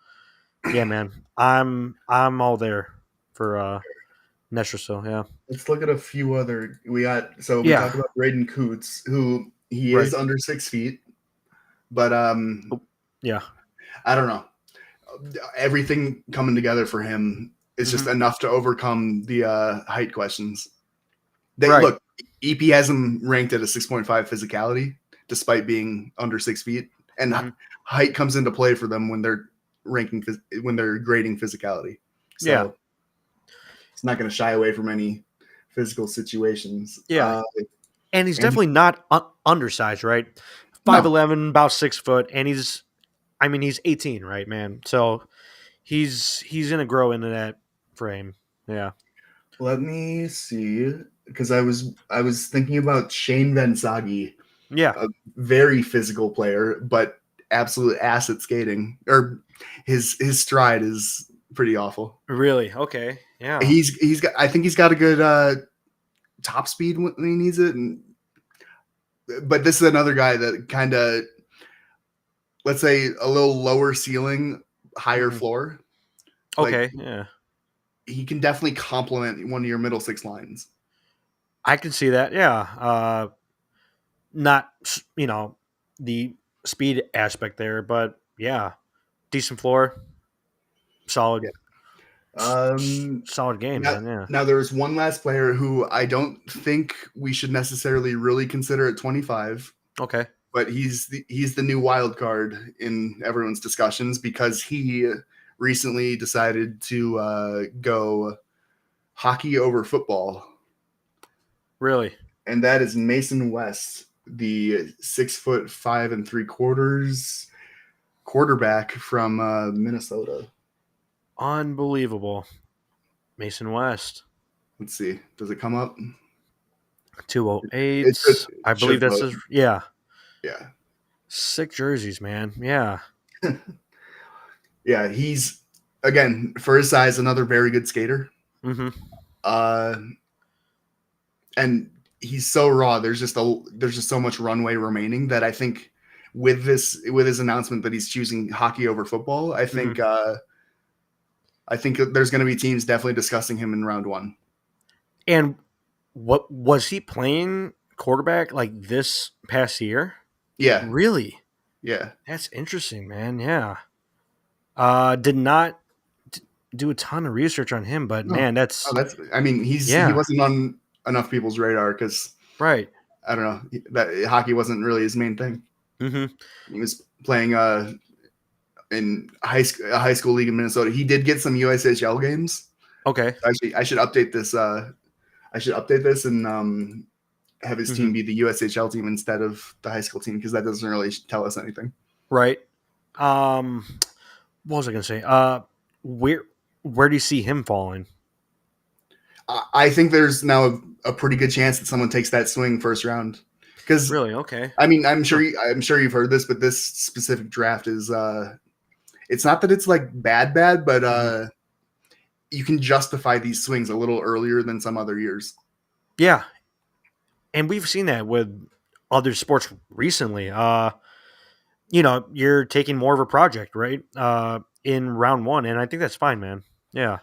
yeah, man, I'm all there for Nestor. Yeah, Let's look at a few other. We yeah, talked about Braden Coots, who he right. is under 6 feet, but Oh, yeah, I don't know. Everything coming together for him is just hmm enough to overcome the height questions. They right. look. EP has him ranked at a 6.5 physicality, despite being under 6 feet, and hmm height comes into play for them when they're when they're grading physicality. Yeah, So it's not going to shy away from any physical situations. yeah. And he's And definitely not undersized, right? no, 5'11", about 6 foot, and he's 18, right, man? So he's gonna grow into that frame. Yeah, let me see, because I was thinking about Shane Van Sagi, yeah, a very physical player, but absolute ass at skating. Or his stride is pretty awful. really. Okay, yeah. He's got I think he's got a good top speed when he needs it, but this is another guy that kind of, let's say, a little lower ceiling, higher hmm floor. Like Okay, yeah. he can definitely complement one of your middle six lines. I can see that. Yeah, not the speed aspect there, but yeah, decent floor, solid, Yeah. Um, solid game, now, man. Yeah. now there is one last player who I don't think we should necessarily really consider at 25, Okay. but he's the new wild card in everyone's discussions because he recently decided to go hockey over football, Really and that is Mason West, the 6'5 3/4" quarterback from Minnesota. unbelievable. Mason West. Let's see, does it come up? It 208. I believe should that's load. his. Yeah. Yeah, Sick jerseys, man. Yeah. yeah. He's, again, for his size, another very good skater. hmm Uh, and he's so raw. There's just so much runway remaining that I think with his announcement that he's choosing hockey over football, hmm I think there's going to be teams definitely discussing him in round one. And what was he playing quarterback like this past year? Yeah, Really? yeah. That's interesting, man. Yeah. Did not do a ton of research on him, but No, man, oh, that's that's. I mean, he yeah, wasn't on enough people's radar because right. I don't know, that hockey wasn't really his main thing. hmm He was playing in a high school league in Minnesota. He did get some USHL games. Okay. Actually, I should update this. I should update this and have his hmm team be the USHL team instead of the high school team because that doesn't really tell us anything. Right. What was I gonna say? Where where do you see him falling? I think there's now a pretty good chance that someone takes that swing first round because Really? Okay. I mean I'm Huh. sure you've heard this, but this specific draft is it's not that it's like bad, but Mhm. you can justify these swings a little earlier than some other years. Yeah, and we've seen that with other sports recently. You're taking more of a project, right? In round one, and I think that's fine, man. Yeah,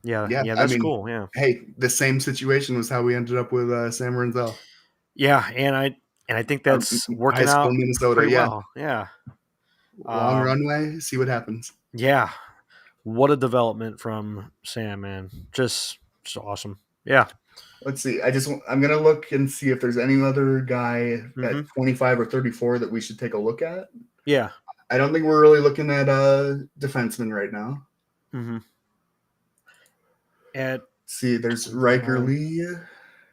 yeah, Yeah, yeah. I That's mean, cool. Yeah, hey, the same situation was how we ended up with Sam Renzel, yeah, and I think that's high working school in out Minnesota. pretty Yeah, well. Yeah, Long runway. See what happens. Yeah. What a development from Sam, man. Just awesome. Yeah. Let's see. I'm gonna look and see if there's any other guy at 25 or 34 that we should take a look at. Yeah. I don't think we're really looking at defensemen right now. Mm-hmm. Let's see, there's Riker Lee.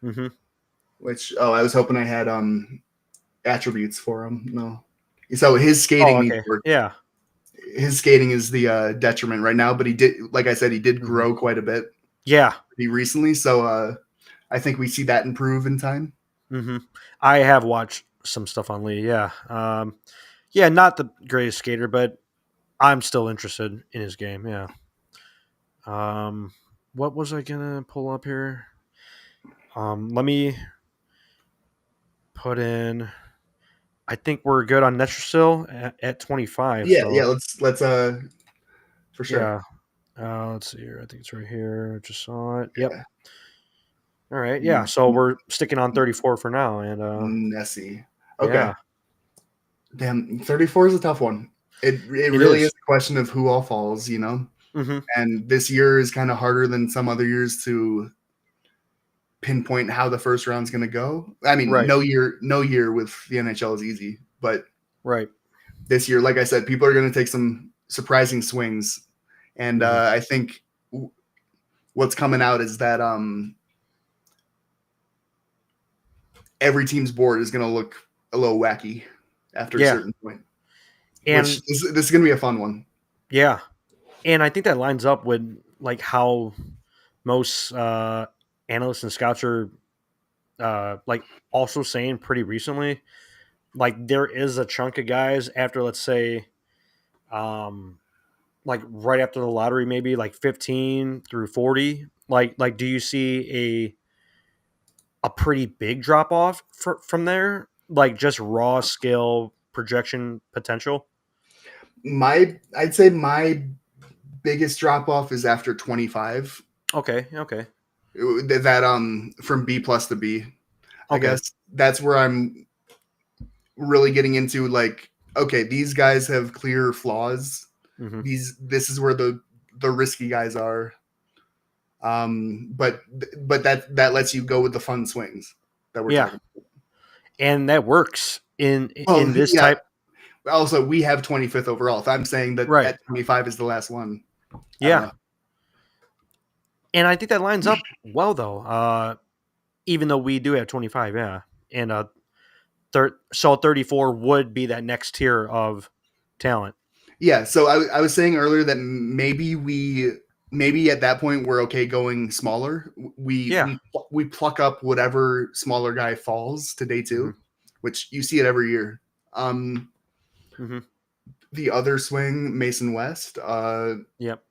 Mm-hmm. Which I was hoping I had attributes for him. No. So his skating needs work. Yeah. His skating is the detriment right now, but he did, like I said, he did grow quite a bit. Yeah. Recently, so I think we see that improve in time. Mm-hmm. I have watched some stuff on Lee. Yeah. Yeah, not the greatest skater, but I'm still interested in his game. Yeah. What was I gonna pull up here? Let me put in. I think we're good on Netrosil at 25. Yeah, so. Yeah. Let's for sure. Yeah. Let's see here. I think it's right here. I just saw it. Yep. All right. Yeah. So we're sticking on 34 for now, and Nessie. Okay. Yeah. Damn, 34 is a tough one. It really is a question of who all falls, you know. Mm-hmm. And this year is kind of harder than some other years to pinpoint how the first round's going to go. I mean, no year with the NHL is easy, but this year, like I said, people are going to take some surprising swings, and I think what's coming out is that every team's board is going to look a little wacky after a certain point. And this is going to be a fun one. Yeah, and I think that lines up with like how most analysts and scouts are like also saying pretty recently, like there is a chunk of guys after, let's say, like right after the lottery, maybe like 15 through 40. Like do you see a pretty big drop off from there? Like just raw skill, projection potential? I'd say my biggest drop off is after 25. Okay. That from B+ to B. I guess that's where I'm really getting into, like, okay, these guys have clear flaws. Mm-hmm. This is where the risky guys are. But that lets you go with the fun swings that we're talking about. And that works in this type. Also, we have 25th overall. If I'm saying that at 25 is the last one. Yeah. And I think that lines up well, though. Even though we do have 25, yeah. And so 34 would be that next tier of talent. Yeah, so I was saying earlier that maybe at that point we're okay going smaller. We pluck up whatever smaller guy falls to day 2, which you see it every year. The other swing, Mason West. Yep.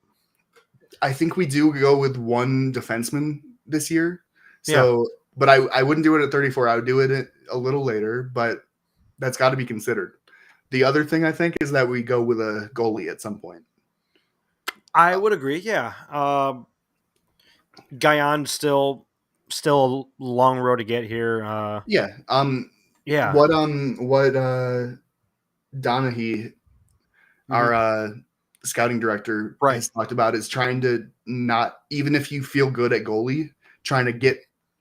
I think we do go with one defenseman this year. So, but I wouldn't do it at 34. I would do it a little later, but that's got to be considered. The other thing I think is that we go with a goalie at some point. I would agree. Yeah. Guyon still a long road to get here. Yeah. What Donahue, our scouting director, has talked about is trying to not, even if you feel good at goalie, trying to get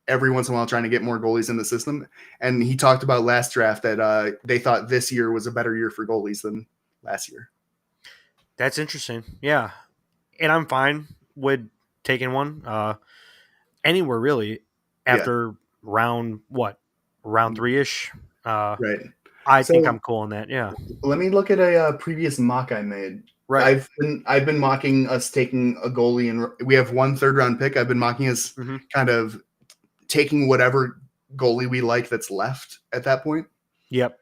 every once in a while trying to get more goalies in the system. And he talked about last draft that they thought this year was a better year for goalies than last year. That's interesting. Yeah. And I'm fine with taking one anywhere really after round 3-ish. Right. I think I'm cool on that. Yeah. Let me look at a previous mock I made. Right. I've been mocking us taking a goalie, and we have 1 third-round pick. I've been mocking us kind of taking whatever goalie we like that's left at that point. Yep.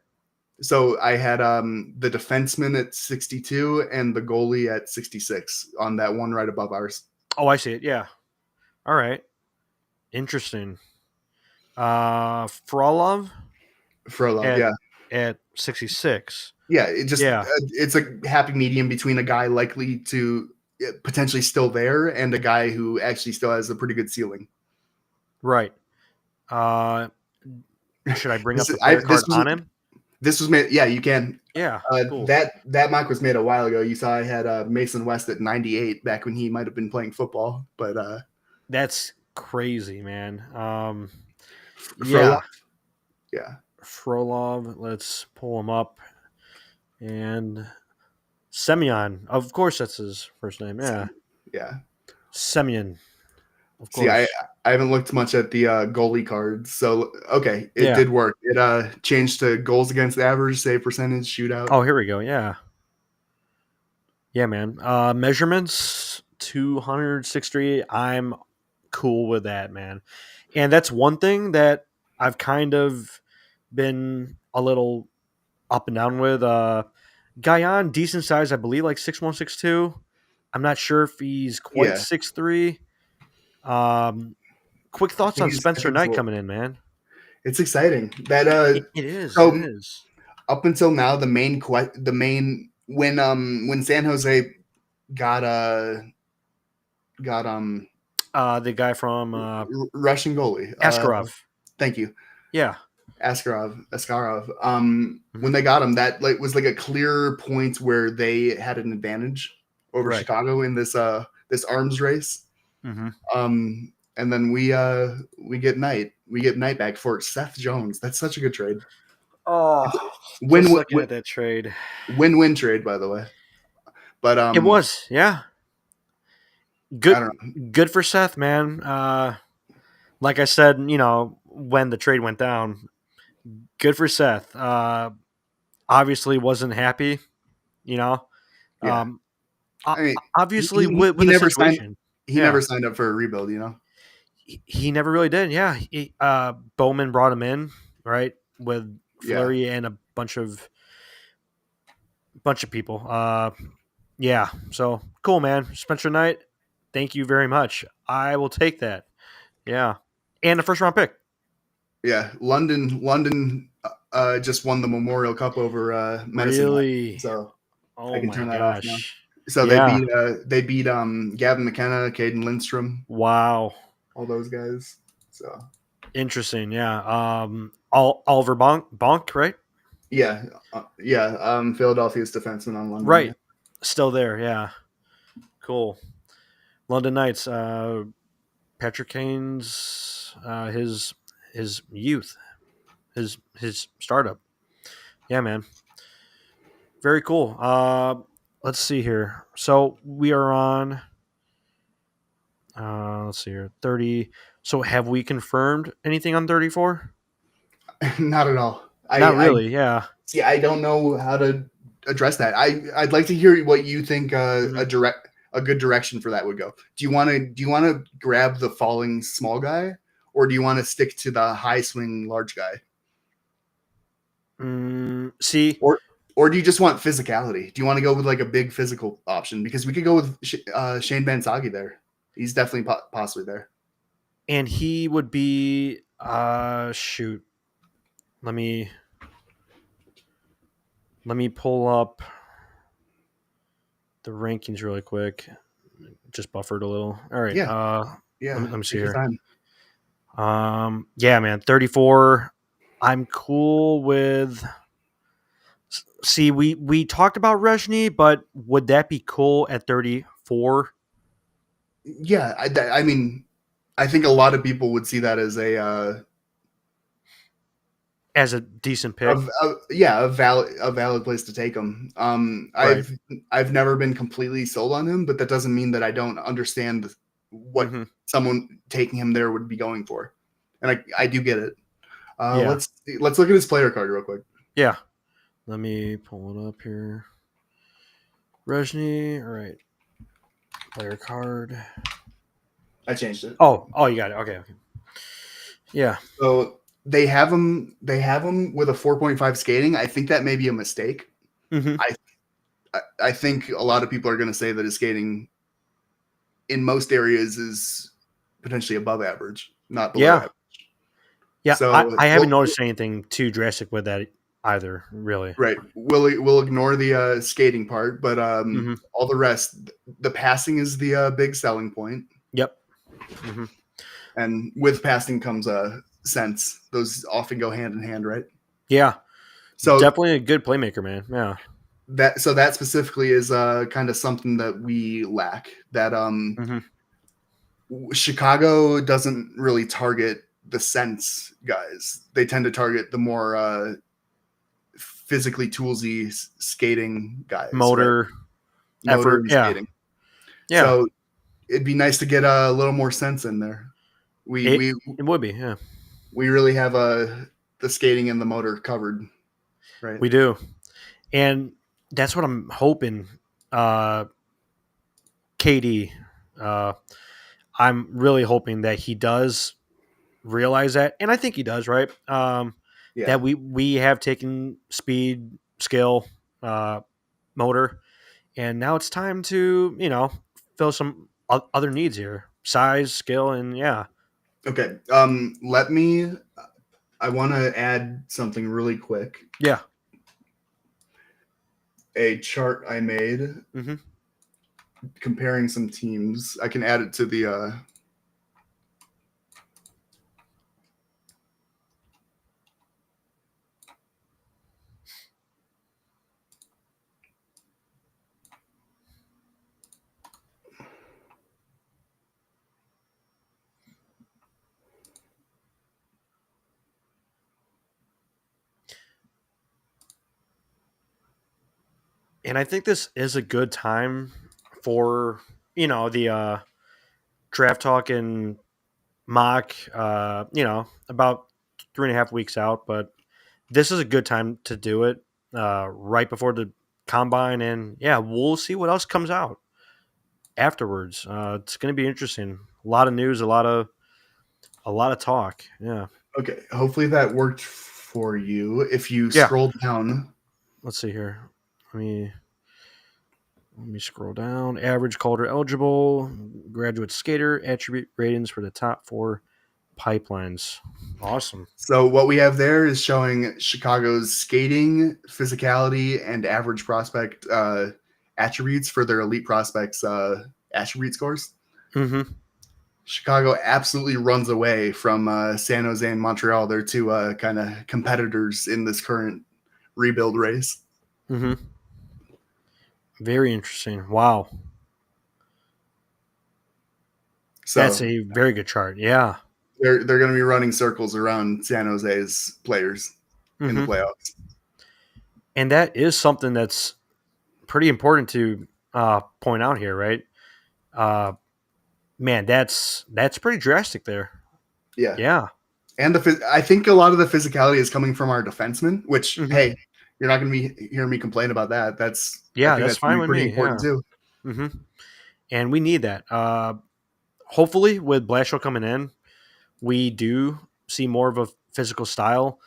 So I had the defenseman at 62 and the goalie at 66 on that one right above ours. Oh, I see it. Yeah. All right. Interesting. Frolov, at 66. Yeah, it's a happy medium between a guy likely to potentially still there and a guy who actually still has a pretty good ceiling. Right. Should I bring up the player card on him? This was made. Yeah, you can. Yeah, cool. That mock was made a while ago. You saw I had Mason West at 98 back when he might have been playing football, but That's crazy, man. Frolov, Yeah, yeah, Frolov. Let's pull him up. And Semyon. Of course, that's his first name. Yeah, yeah. Semyon. Of See, I course. I haven't looked much at the goalie cards, so okay, it Yeah. did work. It changed to goals against average, save percentage, shootout. Oh, here we go. Yeah. Yeah, man. Measurements 263. I'm cool with that, man. And that's one thing that I've kind of been a little up and down with. Guyon, decent size, I believe, like 6'1", 6'2". I'm not sure if he's quite Yeah, 6'3". Quick I thoughts think on he's. I Spencer think it's a Knight little. coming in, man. It's exciting that It is. It so is. up until now when San Jose got got The guy from Russian goalie. Askarov. Thank you. Yeah. Askarov. Mhm. When they got him, that like was like a clear point where they had an advantage over Right. Chicago in this arms race. Mm-hmm. And then we get Knight. We get Knight back for Seth Jones. That's such a good trade. Oh, Win just win looking at that trade. win trade, by the way. But It was, yeah. I Good don't know. good for Seth, man. Like I said, when the trade went down, good for Seth. Obviously wasn't happy, you know. Yeah, Um, I mean, obviously with he the never signed. situation. He Yeah. never signed up for a rebuild. You know. He never really did. Yeah. Bowman brought him in, right? With Yeah. Fleury and a bunch of people. Yeah. So cool, man. Spencer Knight, thank you very much. I will take that. Yeah. And a first round pick. Yeah. London just won the Memorial Cup over Medicine Hat, Really? so I Oh can my turn that off now. gosh. So Yeah. they beat Gavin McKenna, Caden Lindstrom, Wow. all those guys. So Interesting. Yeah. Oliver Bonk, right? yeah, Philadelphia's defenseman on London. Yeah. Right. Still there. Yeah. Cool. London Knights. Patrick Kane's his youth, his startup. Yeah, man. Very cool. Let's see here. So we are on. Let's see here. 30. So have we confirmed anything on 34? Not at all. Not I really. Yeah. see. I don't know how to address that. I'd like to hear what you think Mhm. a good direction for that would go. Do you want to grab the falling small guy, or do you want to stick to the high swing large guy, See, or do you just want physicality? Do you want to go with like a big physical option? Because we could go with Shane Bansagi there. He's definitely possibly there. and he would be. Shoot. Let me pull up the rankings really quick. Just buffered a little. All right. Yeah. Let me see Take your here. time. Yeah, man. 34. I'm cool with. See, we talked about Rezhny, but would that be cool at 34? Yeah, I mean, I think a lot of people would see that as As a decent pick? a valid place to take him. Right. I've never been completely sold on him, but that doesn't mean that I don't understand what Mm-hmm. someone taking him there would be going for, and I do get it. Yeah. Let's look at his player card real quick. Yeah. Let me pull it up here. Rezhny. All right. Player card. I changed it. Oh, you got it. Okay. Yeah. So they have him with a 4.5 skating. I think that may be a mistake. Mm-hmm. I think a lot of people are going to say that his skating in most areas is potentially above average, not below average. Yeah. So I haven't noticed anything too drastic with that either, really. right. We'll ignore the skating part, but Mm-hmm. all the rest, the passing is the big selling point. Yep. Mm-hmm. And with passing comes a sense. Those often go hand in hand, right? Yeah. So Definitely a good playmaker, man. Yeah. that specifically is kind of something that we lack. That Mm-hmm. Chicago doesn't really target the sense guys. They tend to target the more physically toolsy skating guys, right? Motor, Motor effort. and Yeah. skating. Yeah. So it'd be nice to get a little more sense in there. We It we it would be. Yeah. we really have the skating and the motor covered, right? We do. And that's what I'm hoping. KD, uh, I'm really hoping that he does realize that, and I think he does, right? Yeah. That we have taken speed, skill, uh, motor, and now it's time to fill some other needs here: size, skill, and yeah, Okay. I want to add something really quick. yeah. A chart I made Mm-hmm. comparing some teams. I can add it to the And I think this is a good time for the draft talk and mock. About 3.5 weeks out, but this is a good time to do it right before the combine, and yeah, we'll see what else comes out afterwards. It's going to be interesting. A lot of news, a lot of talk. Yeah, okay. Hopefully that worked for you. If you yeah. scroll down, Let's see here. Let me scroll down. Average Calder eligible graduate skater attribute ratings for the top four pipelines. Awesome. so what we have there is showing Chicago's skating, physicality, and average prospect attributes for their elite prospects attribute scores. Mm-hmm. Chicago absolutely runs away from San Jose and Montreal. They're two kind of competitors in this current rebuild race. Mm-hmm. Very interesting. Wow. That's So a very good chart. Yeah. they're going to be running circles around San Jose's players in the Mm-hmm. playoffs. And that is something that's pretty important to point out here, right? Uh, Man, that's pretty drastic there. Yeah, Yeah. and I think a lot of the physicality is coming from our defensemen. Which, Mm-hmm. hey, you're not going to be hearing me complain about that. I Yeah, think that's that's going fine to be with pretty me. important Yeah. too. Mm-hmm. And we need that. Hopefully, with Blashill coming in, we do see more of a physical style.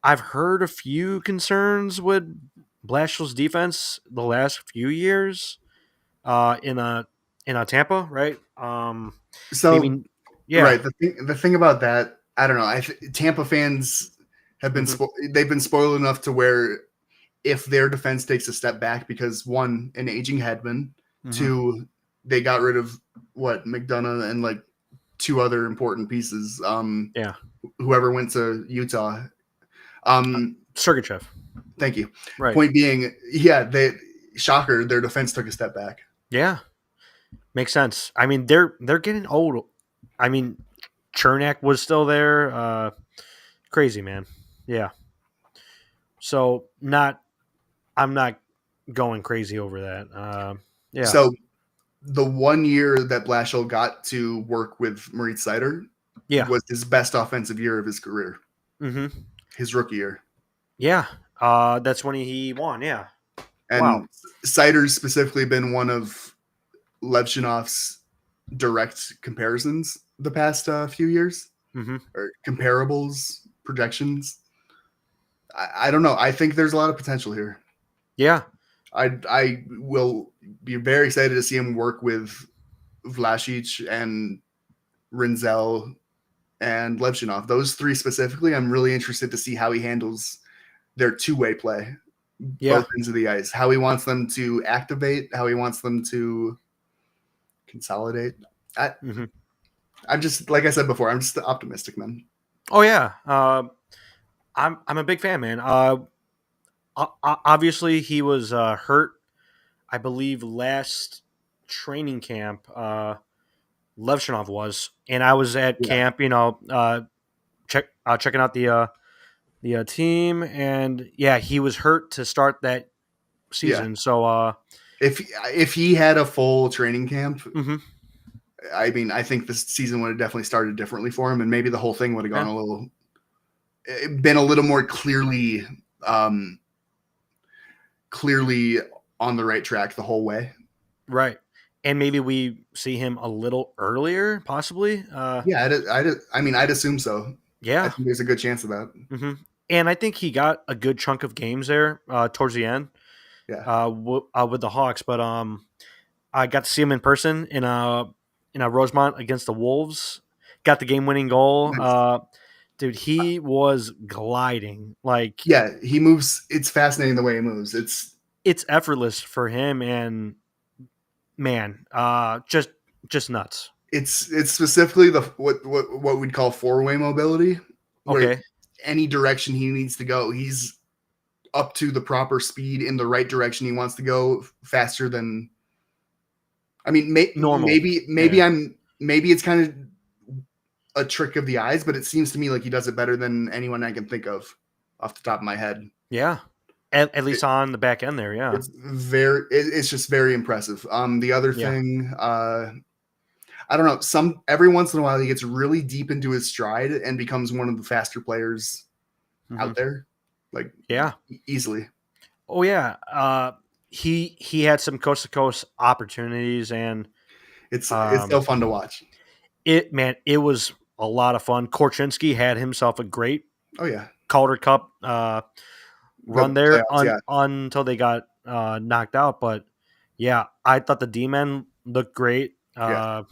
I've heard a few concerns with Blashill's defense the last few years in a Tampa, right? So, Maybe, yeah. right, the thing about that, I don't know. Tampa fans have been Mm-hmm. they've been spoiled enough to where if their defense takes a step back because one, an aging headman, Mm-hmm. two, they got rid of what McDonough and like two other important pieces. Yeah. Whoever went to Utah. Sergachev. Thank you. Right. Point being, yeah, they shocker, their defense took a step back. Yeah. Makes sense. I mean, they're getting old. I mean, Chernak was still there. Crazy, man. Yeah. So I'm not going crazy over that. Yeah. So the 1 year that Blashill got to work with Moritz Seider Yeah. was his best offensive year of his career, Mm-hmm. his rookie year. Yeah. That's when he won. Yeah. Wow. And Seider's specifically been one of Levchinov's direct comparisons the past few years, Mm-hmm. or comparables, projections. I don't know. I think there's a lot of potential here. Yeah. I will be very excited to see him work with Vlasic and Rinzel and Levchinov. Those three specifically, I'm really interested to see how he handles their two-way play, Yeah. both ends of the ice, how he wants them to activate, how he wants them to consolidate. Mm-hmm. I'm just, like I said before, I'm just optimistic, man. Oh yeah. I'm a big fan, man. Obviously, he was hurt, I believe, last training camp. Levshinov was, and I was at Yeah, camp, checking out the team, and yeah, he was hurt to start that yeah. season. So, If he had a full training camp, mhm, I mean, I think this season would have definitely started differently for him, and maybe the whole thing would have yeah, been a little more um, clearly on the right track the whole way. right. And maybe we see him a little earlier, possibly. Yeah, I'd assume so. I Yeah. think there's a good chance of that. hmm And I think he got a good chunk of games there towards the end Yeah, with the Hawks. But I got to see him in person in a Rosemont against the Wolves. Got the game winning goal. nice. Dude, he was gliding like Yeah, he moves. It's fascinating the way he moves. it's effortless for him, and man, just nuts. It's specifically the what we'd call four-way mobility, where Okay, any direction he needs to go, he's up to the proper speed in the right direction he wants to go faster than. I mean, normal. Yeah, maybe it's kind of a trick of the eyes, but it seems to me like he does it better than anyone I can think of off the top of my head. yeah. At least on the back end there, yeah, It's just very impressive. The other yeah. thing, I don't know, every once in a while he gets really deep into his stride and becomes one of the faster players hmm out there, like Yeah. easily. Oh yeah. He had some coast to coast opportunities, and It's so fun to watch. it was a lot of fun. Korchinski had himself a great Oh yeah, Calder Cup the run there playoffs. Yeah, until they got knocked out. But yeah, I thought the D men looked great. yeah.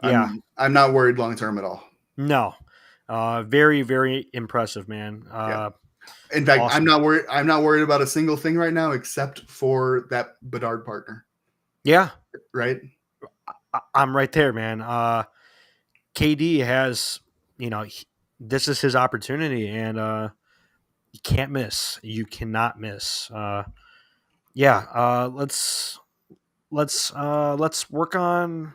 Yeah, I'm not worried long term at all. no, very very impressive, man. Yeah. In fact, Awesome. I'm not worried about a single thing right now except for that Bedard partner. Yeah, Right? I'm right there, man. KD has, this is his opportunity, and you can't miss. You cannot miss. Yeah. Let's work on.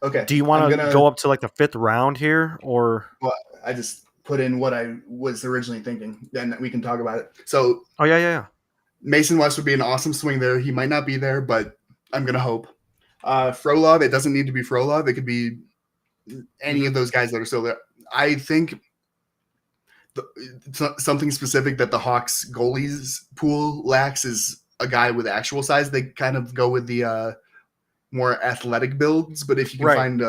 Okay. Do you I'm want to gonna. go up to like the fifth round here, or? Well, I just put in what I was originally thinking. Then we can talk about it. So Oh yeah. Mason West would be an awesome swing there. He might not be there, but I'm gonna hope. Frolov, it doesn't need to be Frolov. It could be any of those guys that are still there. I think something specific that the Hawks goalies pool lacks is a guy with actual size. They kind of go with the more athletic builds, but if you can Right. find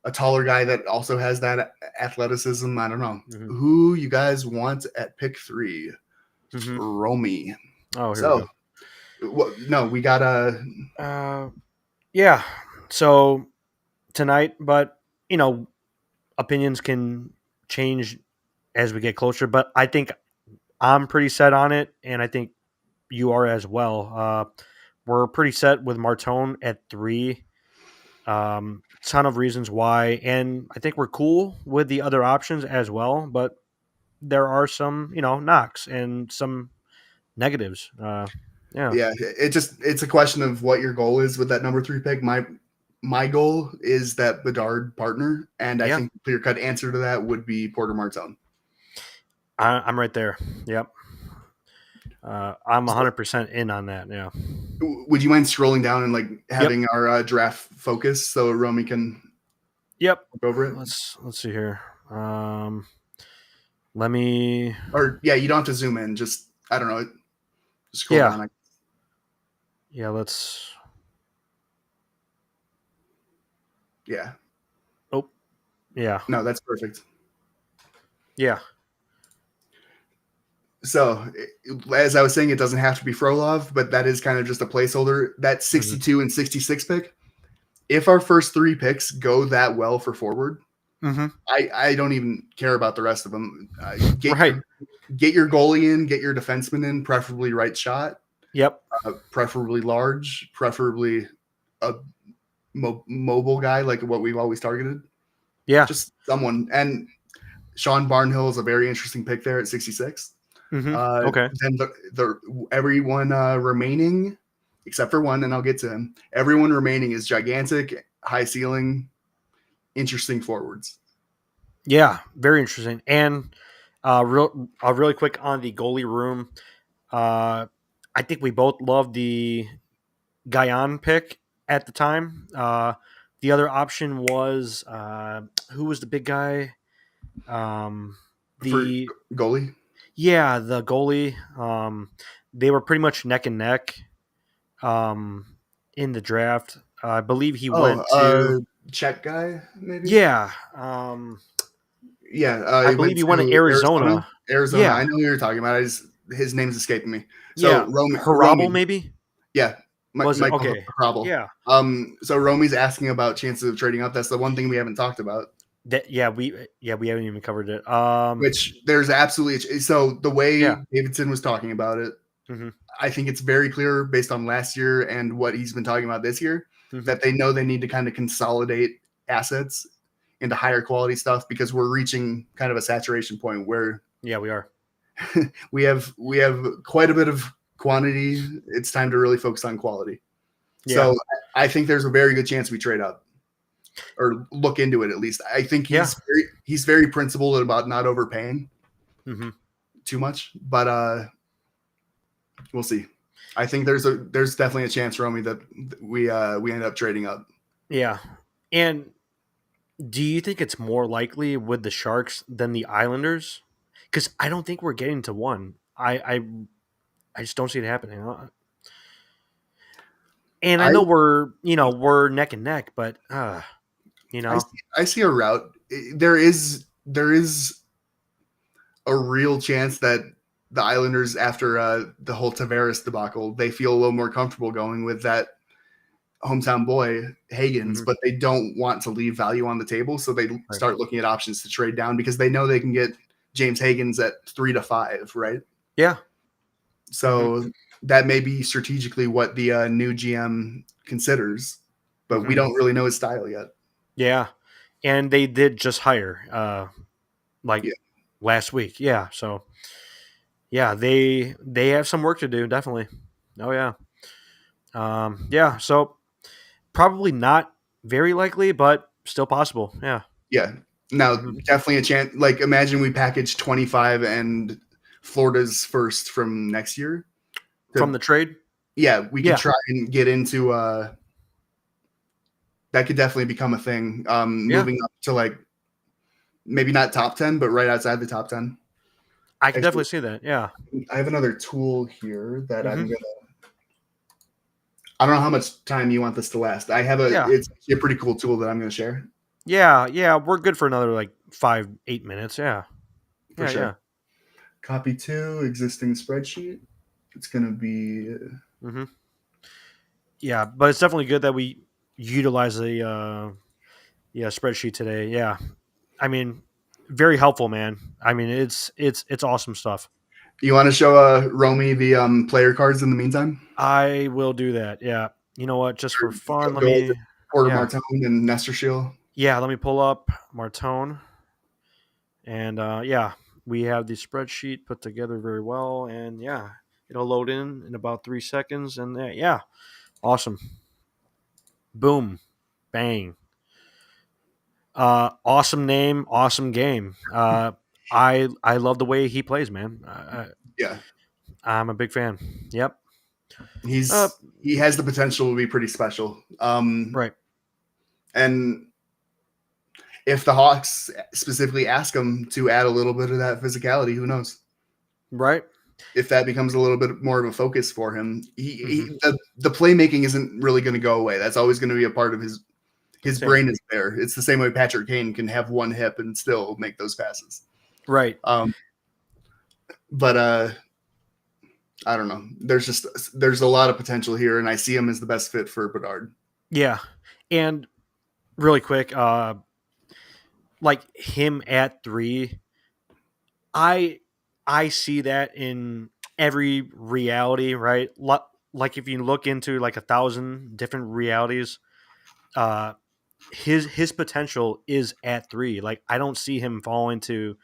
a taller guy that also has that athleticism, I don't know Mm-hmm. who you guys want at pick 3. Mm-hmm. Romy. Oh, here So, no, we got a. we go. Yeah. So tonight, but opinions can change as we get closer. But I think I'm pretty set on it, and I think you are as well. We're pretty set with Martone at 3. Ton of reasons why, and I think we're cool with the other options as well. But there are some, knocks and some negatives. Yeah, Yeah, it's a question of what your goal is with that number 3 pick. My goal is that Bedard partner, and I yeah, think the clear cut answer to that would be Porter Martone. I'm right there. Yep. I'm So, 100% in on that. Yeah. would you mind scrolling down and like Yep. having our draft focus so Romy can Yep. look over it? Let's see here. Let me. Or yeah, you don't have to zoom in. Just I don't know. Scroll Yeah. down. Yeah. Let's. Yeah. Oh. Yeah. No, that's perfect. Yeah. So, as I was saying, it doesn't have to be Frolov, but that is kind of just a placeholder. That 62 and 66 pick, if our first 3 picks go that well for forward, Mm-hmm. I don't even care about the rest of them. Right. Get your goalie in, get your defenseman in, preferably right shot, Yep. preferably large, preferably a mobile guy like what we've always targeted. Yeah. Just someone. And Sean Barnhill is a very interesting pick there at 66. Okay. Then everyone remaining, except for one, and I'll get to him. Everyone remaining is gigantic, high ceiling, interesting forwards. Yeah, very interesting. And really quick on the goalie room. I think we both loved the Guyan pick at the time. The other option was who was the big guy? Um, For the goalie. the goalie. They were pretty much neck and neck um, in the draft. I believe he went to Czech guy, maybe. yeah. Yeah, I he believe went he went to to Arizona. Arizona. Arizona. I Yeah, know who you're talking about. His name's escaping me. yeah. So Harabel Romy, maybe yeah, was it? Michael Okay, Hrabal. yeah. So Romy's asking about chances of trading up. That's the one thing we haven't talked about. We haven't even covered it. Which there's absolutely so the Yeah. way Davidson was talking about it, Mm-hmm, I think it's very clear based on last year and what he's been talking about this year mm-hmm. that they know they need to kind of consolidate assets into higher quality stuff because we're reaching kind of a saturation point where Yeah, we are. we have quite a bit of quantity. It's time to really focus on quality. Yeah. So I think there's a very good chance we trade up or look into it at least. I think he's very principled about not overpaying Mm-hmm. too much, but we'll see. I think there's definitely a chance, Romy, that we end up trading up. Yeah. And do you think it's more likely with the Sharks than the Islanders? Because I don't think we're getting to one. I just don't see it happening. And I I know we're neck and neck, but I see a route. There is a real chance that the Islanders, after the whole Tavares debacle, they feel a little more comfortable going with that hometown boy Hagens, mm-hmm. but they don't want to leave value on the table, so they start looking at options to trade down because they know they can get James Hagens at 3 to 5, right? Yeah. So that may be strategically what the new GM considers, but we don't really know his style yet. Yeah, and they did just hire last week. Yeah, so yeah, they have some work to do. Definitely. Oh yeah. Yeah. So probably not very likely, but still possible. Yeah. Yeah. Now, Mm-hmm. definitely a chance. Like, imagine we package 25 and Florida's first from next year. From the trade? Yeah, we could Yeah. try and get into that could definitely become a thing. Moving up to like maybe not top 10, but right outside the top 10. I can definitely see that. Yeah. I have another tool here that I'm Mm-hmm. gonna. I don't know how much time you want this to last. Yeah. It's a pretty cool tool that I'm gonna share Yeah. We're good for another like 5-8 minutes. Yeah. for sure. Copy to existing spreadsheet. It's gonna be. Mm-hmm. Yeah, but it's definitely good that we utilize the spreadsheet today. Yeah. I mean, very helpful, man. I mean, it's awesome stuff. You want to show Romy the player cards in the meantime? I will do that. Yeah. You know what? Just for fun, Porter Martone and Nestor Shield. Yeah, let me pull up Martone. And we have the spreadsheet put together very well. And yeah, it'll load in about 3 seconds. And awesome. Boom. Bang. Awesome name, awesome game. I love the way he plays, man. Yeah, I'm a big fan. Yep. he has the potential to be pretty special. Right. And if the Hawks specifically ask him to add a little bit of that physicality, who knows? Right. If that becomes a little bit more of a focus for him, the playmaking isn't really going to go away. That's always going to be a part of his brain is there. It's the same way Patrick Kane can have one hip and still make those passes. Right. But I don't know. There's a lot of potential here, and I see him as the best fit for Bedard. Yeah. And really quick, like him at 3, I see that in every reality, right? Like if you look into like 1,000 different realities, his potential is at 3. Like I don't see him falling to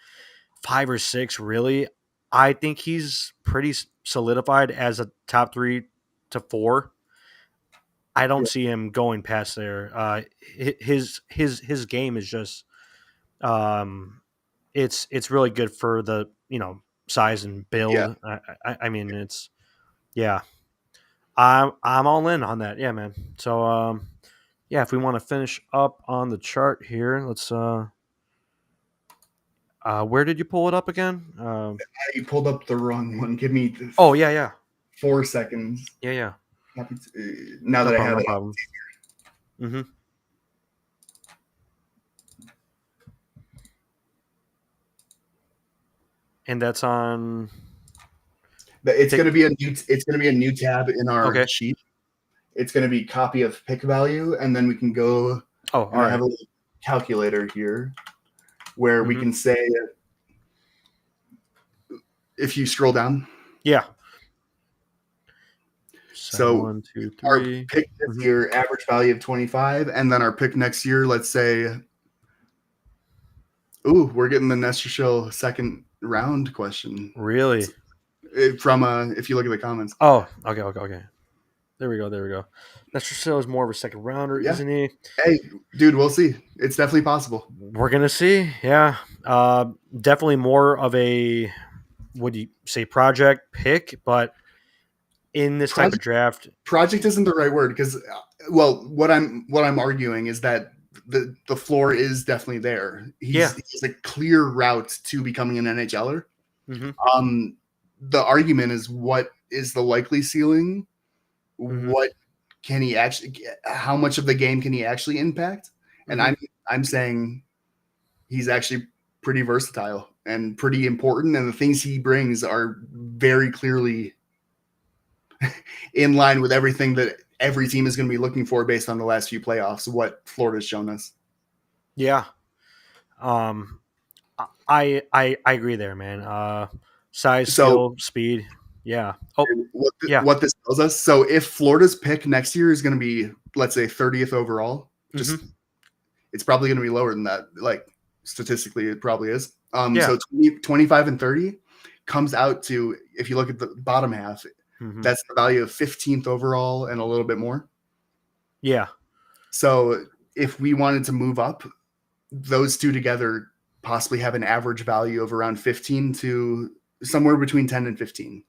5 or 6 really. I think he's pretty solidified as a top 3 to 4. I don't Yeah. see him going past there. His game is just um, it's really good for the size and Yeah. build. I mean it's yeah. I'm all in on that. Yeah, man. So yeah, if we want to finish up on the chart here, let's where did you pull it up again? You pulled up the wrong one. Give me Oh yeah. 4 seconds. Yeah. Now No that I problem. have No it. problem. Mm-hmm. And that's on. It's going to be a new. It's going to be a new tab in our Okay. sheet. It's going to be copy of pick value, and then we can go. Oh, all And I right. have a little calculator here where we can say if you scroll down. Yeah. So 1, 2, our 3. pick this year, average value of 25, and then our pick next year, let's say, ooh, we're getting the Nestor Show second round question. Really? From if you look at the comments. Oh, okay. There we go. Nestor Still is more of a second rounder, Yeah. isn't he? Hey, dude, we'll see. It's definitely possible. We're gonna see. Yeah. Definitely more of a would you say project pick, but in this type of draft, project isn't the right word because, well, what I'm arguing is that the floor is definitely there. He's a clear route to becoming an NHLer. Mm-hmm. The argument is what is the likely ceiling? Mm-hmm. What can he actually? How much of the game can he actually impact? And I'm saying he's actually pretty versatile and pretty important, and the things he brings are very clearly in line with everything that every team is going to be looking for based on the last few playoffs, what Florida's shown us. Yeah. I agree there, man. Size, skill, speed. Yeah. Oh, what this tells us. So if Florida's pick next year is going to be, let's say, 30th overall, it's probably going to be lower than that. Like statistically, it probably is. So 25 and 30 comes out to, if you look at the bottom half, that's the value of 15th overall and a little bit more. Yeah. So if we wanted to move up, those two together possibly have an average value of around 15 to somewhere between 10 and 15.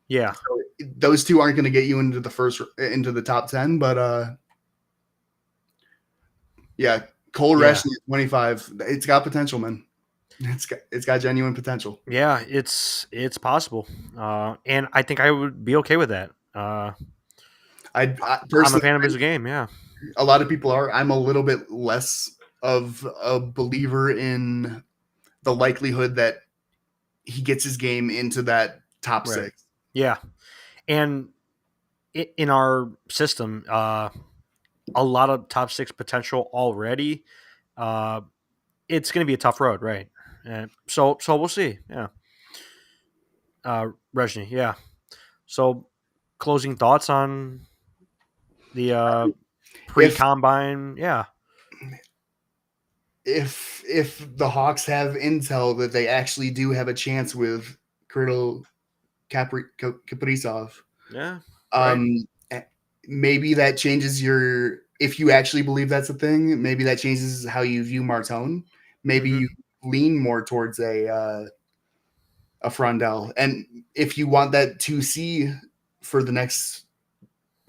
Yeah. So those two aren't going to get you into the top 10, but yeah, Cole Reschny at 25, it's got potential, man. It's got genuine potential. Yeah, it's possible, and I think I would be okay with that. I'm a fan of his game. Yeah, a lot of people are. I'm a little bit less of a believer in the likelihood that he gets his game into that top 6. Yeah, and in our system, a lot of top 6 potential already. It's going to be a tough road, right? So we'll see. Yeah. Rejny, yeah. So, closing thoughts on the pre-combine? Yeah. If the Hawks have intel that they actually do have a chance with Kirill Kaprizov, yeah, maybe that changes your. If you actually believe that's a thing, maybe that changes how you view Martone. Maybe you lean more towards a Frondel. And if you want that 2C for the next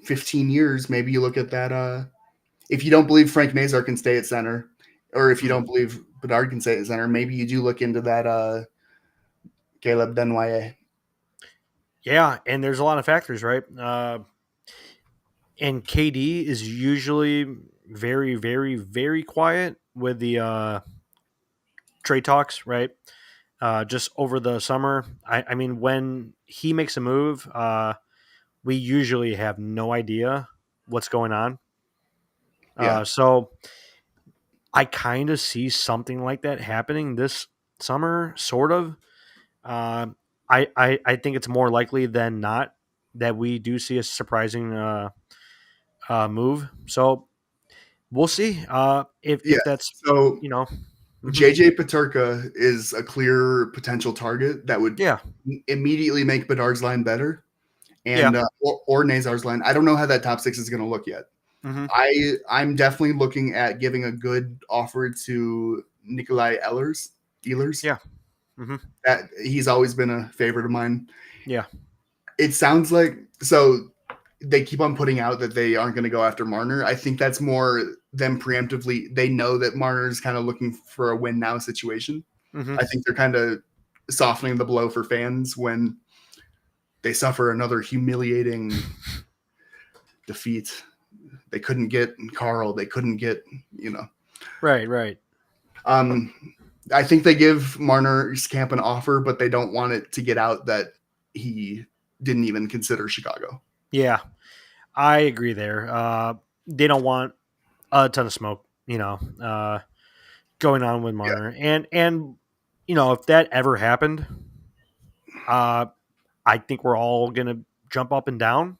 15 years, maybe you look at that. If you don't believe Frank Nazar can stay at center, or if you don't believe Bedard can stay at center, maybe you do look into that Caleb Denwye. Yeah, and there's a lot of factors, right? And KD is usually very, very, very quiet with the trade talks, right? Just over the summer. I mean, when he makes a move, we usually have no idea what's going on. So I kind of see something like that happening this summer, sort of. I think it's more likely than not that we do see a surprising move. So we'll see if that's JJ Peterka is a clear potential target that would immediately make Bedard's line better, and or Nazar's line. I don't know how that top six is going to look yet. I'm definitely looking at giving a good offer to Nikolai Ehlers. Yeah. That he's always been a favorite of mine. Yeah. It sounds like so they keep on putting out that they aren't going to go after Marner. I think that's more them preemptively. They know that Marner is kind of looking for a win now situation. I think they're kind of softening the blow for fans when they suffer another humiliating defeat. They couldn't get Carl. They couldn't get, Right. I think they give Marner's camp an offer, but they don't want it to get out that he didn't even consider Chicago. Yeah, I agree there. They don't want a ton of smoke, going on with Marner. Yeah. And if that ever happened, I think we're all going to jump up and down.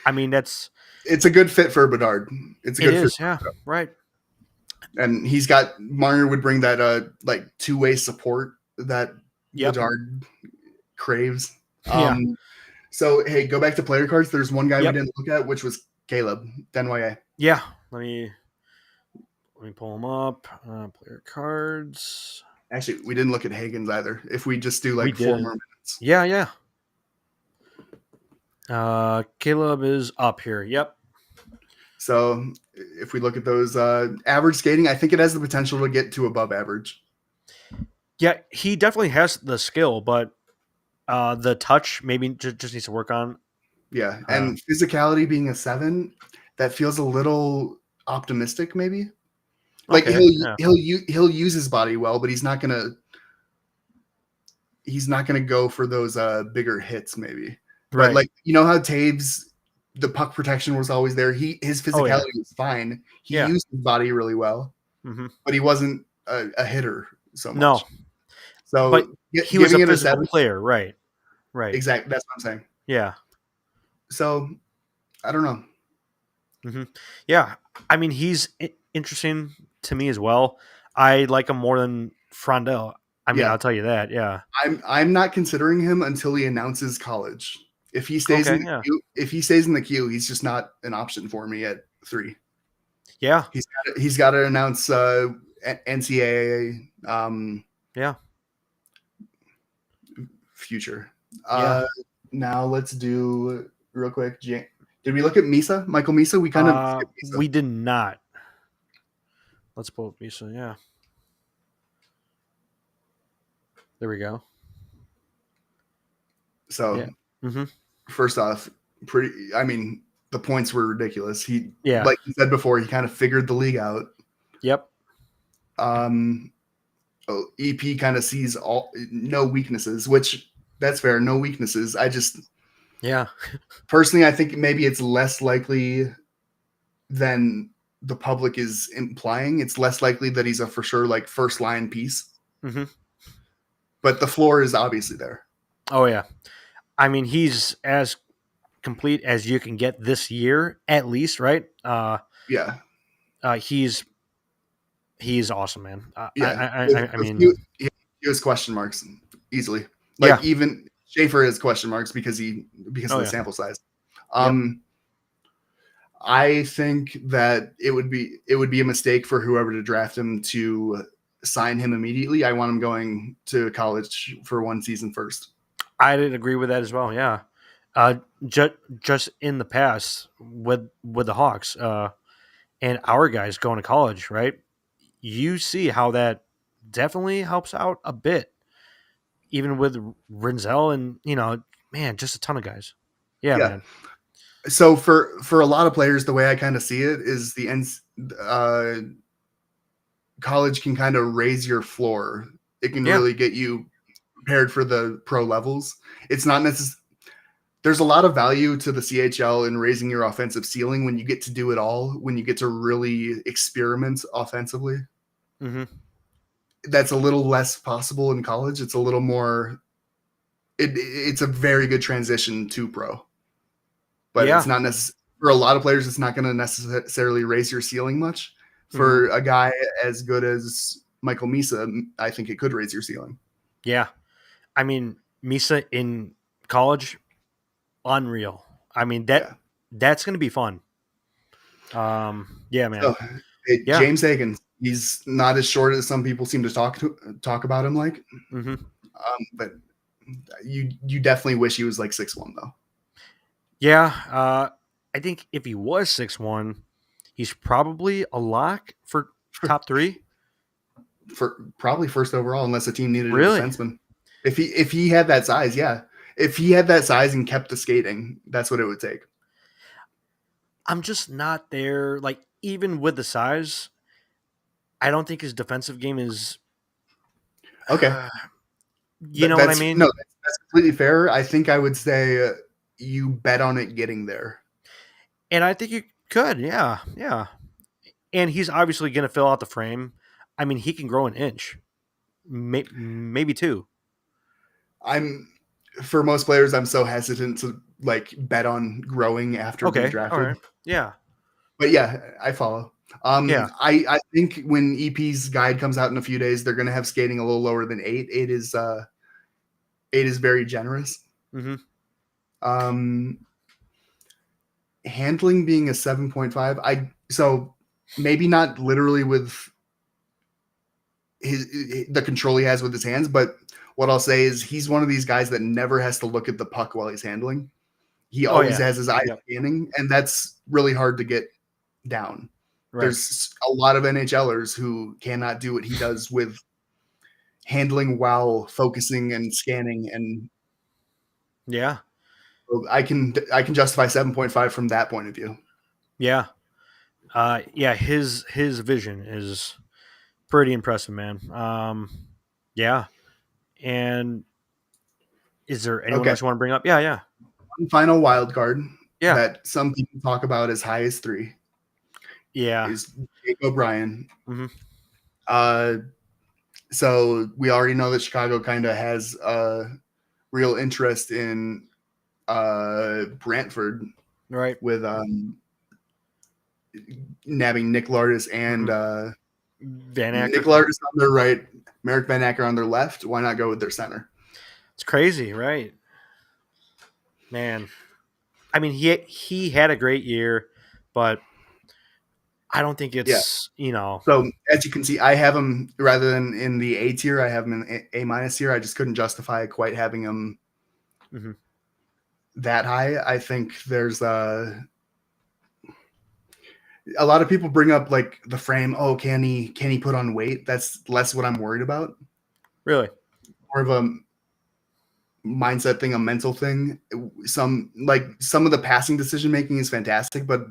I mean, it's a good fit for Bedard. It's a good fit. Yeah, right. And Marner would bring that two-way support that Bedard craves. So hey, go back to player cards. There's one guy we didn't look at, which was Caleb Denwye. Yeah, let me pull him up. Player cards. Actually, we didn't look at Hagen's either. If we just do 4 more minutes. Yeah. Caleb is up here. Yep. So if we look at those average skating, I think it has the potential to get to above average. Yeah, he definitely has the skill, but the touch maybe just needs to work on. Yeah, and physicality being a 7, that feels a little optimistic maybe. Like he'll use his body well, but he's not gonna go for those bigger hits maybe. Right. But how Taves, the puck protection was always there. His physicality was fine. He used his body really well, but he wasn't a hitter so much. No. So but he was a physical player, right? Right. Exactly. That's what I'm saying. Yeah. So I don't know. Yeah. I mean, he's interesting to me as well. I like him more than Frondell. I mean, I'll tell you that. Yeah. I'm not considering him until he announces college. If he stays in the queue, he's just not an option for me at 3. Yeah. He's got to announce NCAA. Future. Now let's do real quick. Did we look at Misa? Michael Misa? We kind of we did not. Let's pull up Misa. Yeah. There we go. So, first off, the points were ridiculous. He, like you said before, he kind of figured the league out. Yep. EP kind of sees no weaknesses, which that's fair. No weaknesses. Personally, I think maybe it's less likely than the public is implying. It's less likely that he's a for sure first line piece. But the floor is obviously there. Oh yeah, I mean he's as complete as you can get this year, at least, right? He's awesome, man. I mean, he has question marks easily. Even Schaefer has question marks because of the sample size. I think that it would be a mistake for whoever to draft him to sign him immediately. I want him going to college for 1 season first. I did agree with that as well. Yeah. Just in the past with the Hawks and our guys going to college, right? You see how that definitely helps out a bit, even with Renzel and just a ton of guys. Yeah. Man. So for a lot of players, the way I kind of see it is college can kind of raise your floor. It can really get you prepared for the pro levels. It's not necessarily. There's a lot of value to the CHL in raising your offensive ceiling when you get to do it all, when you get to really experiment offensively. That's a little less possible in college. It's a little more. It's a very good transition to pro, but it's not necessarily for a lot of players. It's not going to necessarily raise your ceiling much. For a guy as good as Michael Misa, I think it could raise your ceiling. Yeah. I mean, Misa in college, unreal. I mean, Yeah. that's going to be fun. Yeah, man. So, hey, Yeah. James Higgins, he's not as short as some people seem to talk about him like. Mm-hmm. But you definitely wish he was like 6'1" though. Yeah. I think if he was 6'1", he's probably a lock for top 3. For probably first overall, unless the team needed a Really? defenseman. If he had that size, yeah. If he had that size and kept the skating, that's what it would take. I'm just not there. Like, even with the size, I don't think his defensive game is. Okay, You know what I mean? That's completely fair. I think I would say you bet on it getting there. And I think you could. Yeah. Yeah. And he's obviously going to fill out the frame. I mean, he can grow an inch, maybe 2. I'm for most players, I'm so hesitant to like bet on growing after being Okay. All drafted. right. Yeah. But yeah, I follow. Yeah. I think when EP's guide comes out in a few days, they're going to have skating a little lower than 8. 8 is very generous. Mm-hmm. Handling being a 7.5. So maybe not literally with the control he has with his hands, but what I'll say is he's one of these guys that never has to look at the puck while he's handling. He always has his eyes scanning, and that's really hard to get down. Right. There's a lot of NHLers who cannot do what he does with handling while focusing and scanning. And yeah, I can justify 7.5 from that point of view. Yeah. Yeah, his vision is pretty impressive, man. Yeah. And is there anyone else you want to bring up? Yeah. One final wild card that some people talk about as high as 3. Yeah. Is Jake O'Brien. Mm-hmm. So we already know that Chicago kind of has a real interest in Brantford, right? With nabbing Nick Lardis and Van Acker. Nick Lardis on their right, Merrick Van Acker on their left. Why not go with their center? It's crazy, right? Man, I mean, he had a great year, but I don't think it's So as you can see, I have him rather than in the A tier. I have him in A- tier. I just couldn't justify quite having him that high. I think there's a lot of people bring up like the frame. Oh, can he put on weight? That's less what I'm worried about. Really, more of a mindset thing, a mental thing. Some of the passing decision making is fantastic, but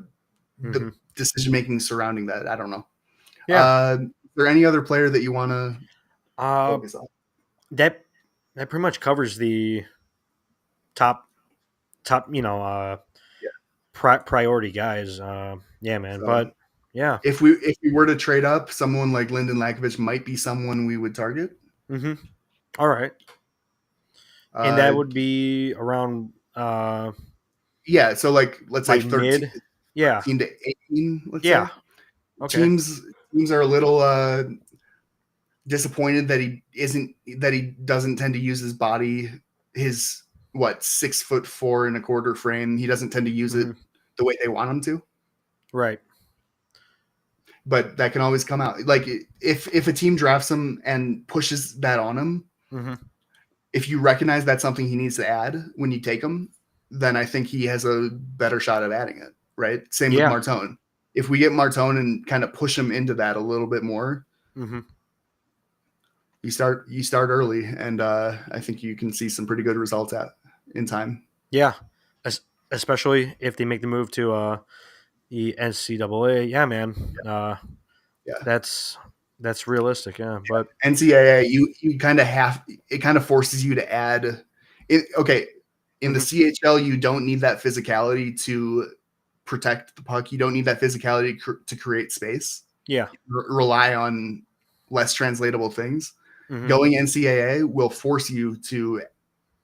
the decision making surrounding that, I don't know. Yeah. Is there any other player that you want to focus on? That pretty much covers the top priority guys. Yeah, man. So, but yeah, if we were to trade up, someone like Lyndon Lakovich might be someone we would target. All right. And that would be around yeah, so like let's say 13, mid, 13 to 18, let's say. Okay. Teams are a little disappointed that he doesn't tend to use his body, his 6'4" 1/4" frame. He doesn't tend to use it the way they want him to. Right. But that can always come out. Like if a team drafts him and pushes that on him, if you recognize that's something he needs to add when you take him, then I think he has a better shot of adding it. Right. Same with Martone. If we get Martone and kind of push him into that a little bit more, you start early, and I think you can see some pretty good results in time. Yeah, especially if they make the move to the NCAA. Yeah, man. That's realistic. Yeah, but NCAA, you kind of forces you to add it. Okay, in the CHL, you don't need that physicality to protect the puck. You don't need that physicality to create space. Yeah, rely on less translatable things. Going NCAA will force you to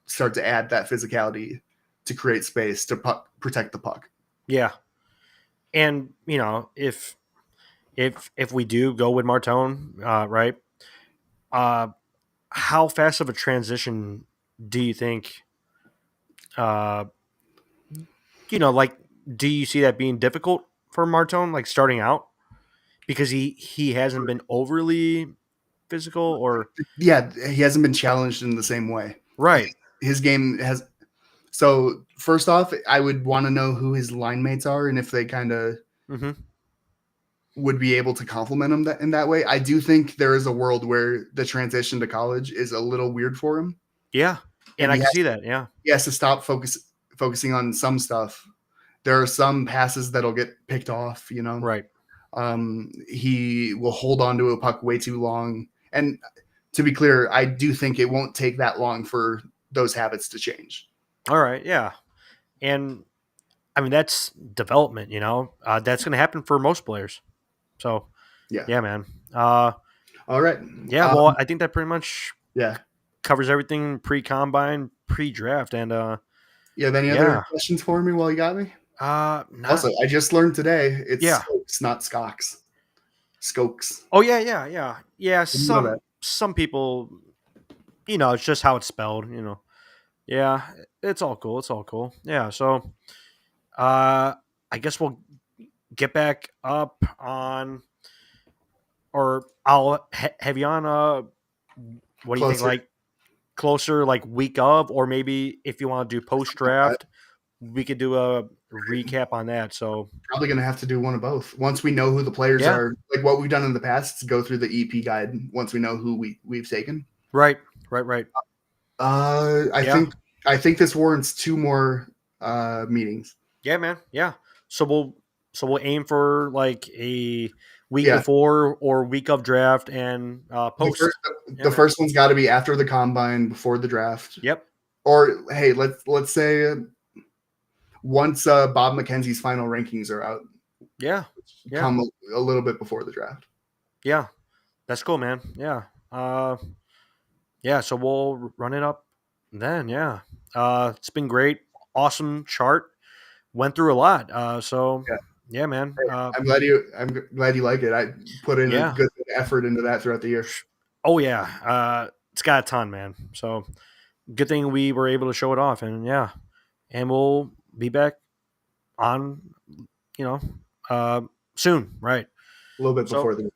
start to add that physicality to create space to protect the puck. Yeah, and if we do go with Martone, right, how fast of a transition do you think? Uh, like, do you see that being difficult for Martone, like starting out, because he hasn't been overly physical or Yeah, he hasn't been challenged in the same way. right? His game has. So first off, I would want to know who his line mates are and if they kind of Mm-hmm. would be able to compliment him in that way. I do think there is a world where the transition to college is a little weird for him, Yeah, and and I can see that. Yeah, he has to stop focusing on some stuff. There are some passes that'll get picked off. right. He will hold on to a puck way too long. And to be clear, I do think it won't take that long for those habits to change. All right, yeah, and I mean that's development. That's going to happen for most players. So Yeah. yeah, man. All right. Yeah, well, I think that pretty much Yeah. covers everything pre-combine, pre-draft, and You have any other questions for me while you got me? Also, I just learned today it's Skoks, not Skoks. Skoks. Oh yeah. Some people, it's just how it's spelled. Yeah, it's all cool. It's all cool. Yeah, so I guess we'll get back up on, or I'll have you on. What do you think? Like closer, like week of, or maybe if you want to do post draft, we could do a recap on that. So probably gonna have to do one of both. Once we know who the players are, like what we've done in the past, go through the EP guide. Once we know who we've taken. Right. I think this warrants 2 more meetings. Yeah, man. Yeah. So we'll aim for like a week before or week of draft and post. The first one's got to be after the combine, before the draft. Yep. Or hey, let's say once Bob McKenzie's final rankings are out. Yeah. Come a little bit before the draft. Yeah, that's cool, man. Yeah. Yeah. So we'll run it up then. Yeah. It's been great. Awesome chart. Went through a lot. So yeah, man. I'm glad you like it. I put in a good effort into that throughout the year. Oh yeah. It's got a ton, man. So good thing we were able to show it off, and we'll be back on, soon, right? A little bit before the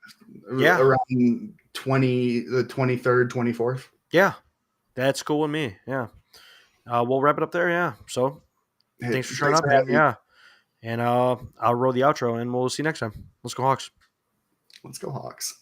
around the 23rd, 24th. Yeah, that's cool with me. Yeah, we'll wrap it up there. Yeah, so thanks for showing up, man. Yeah, and I'll roll the outro, and we'll see you next time. Let's go Hawks. Let's go Hawks.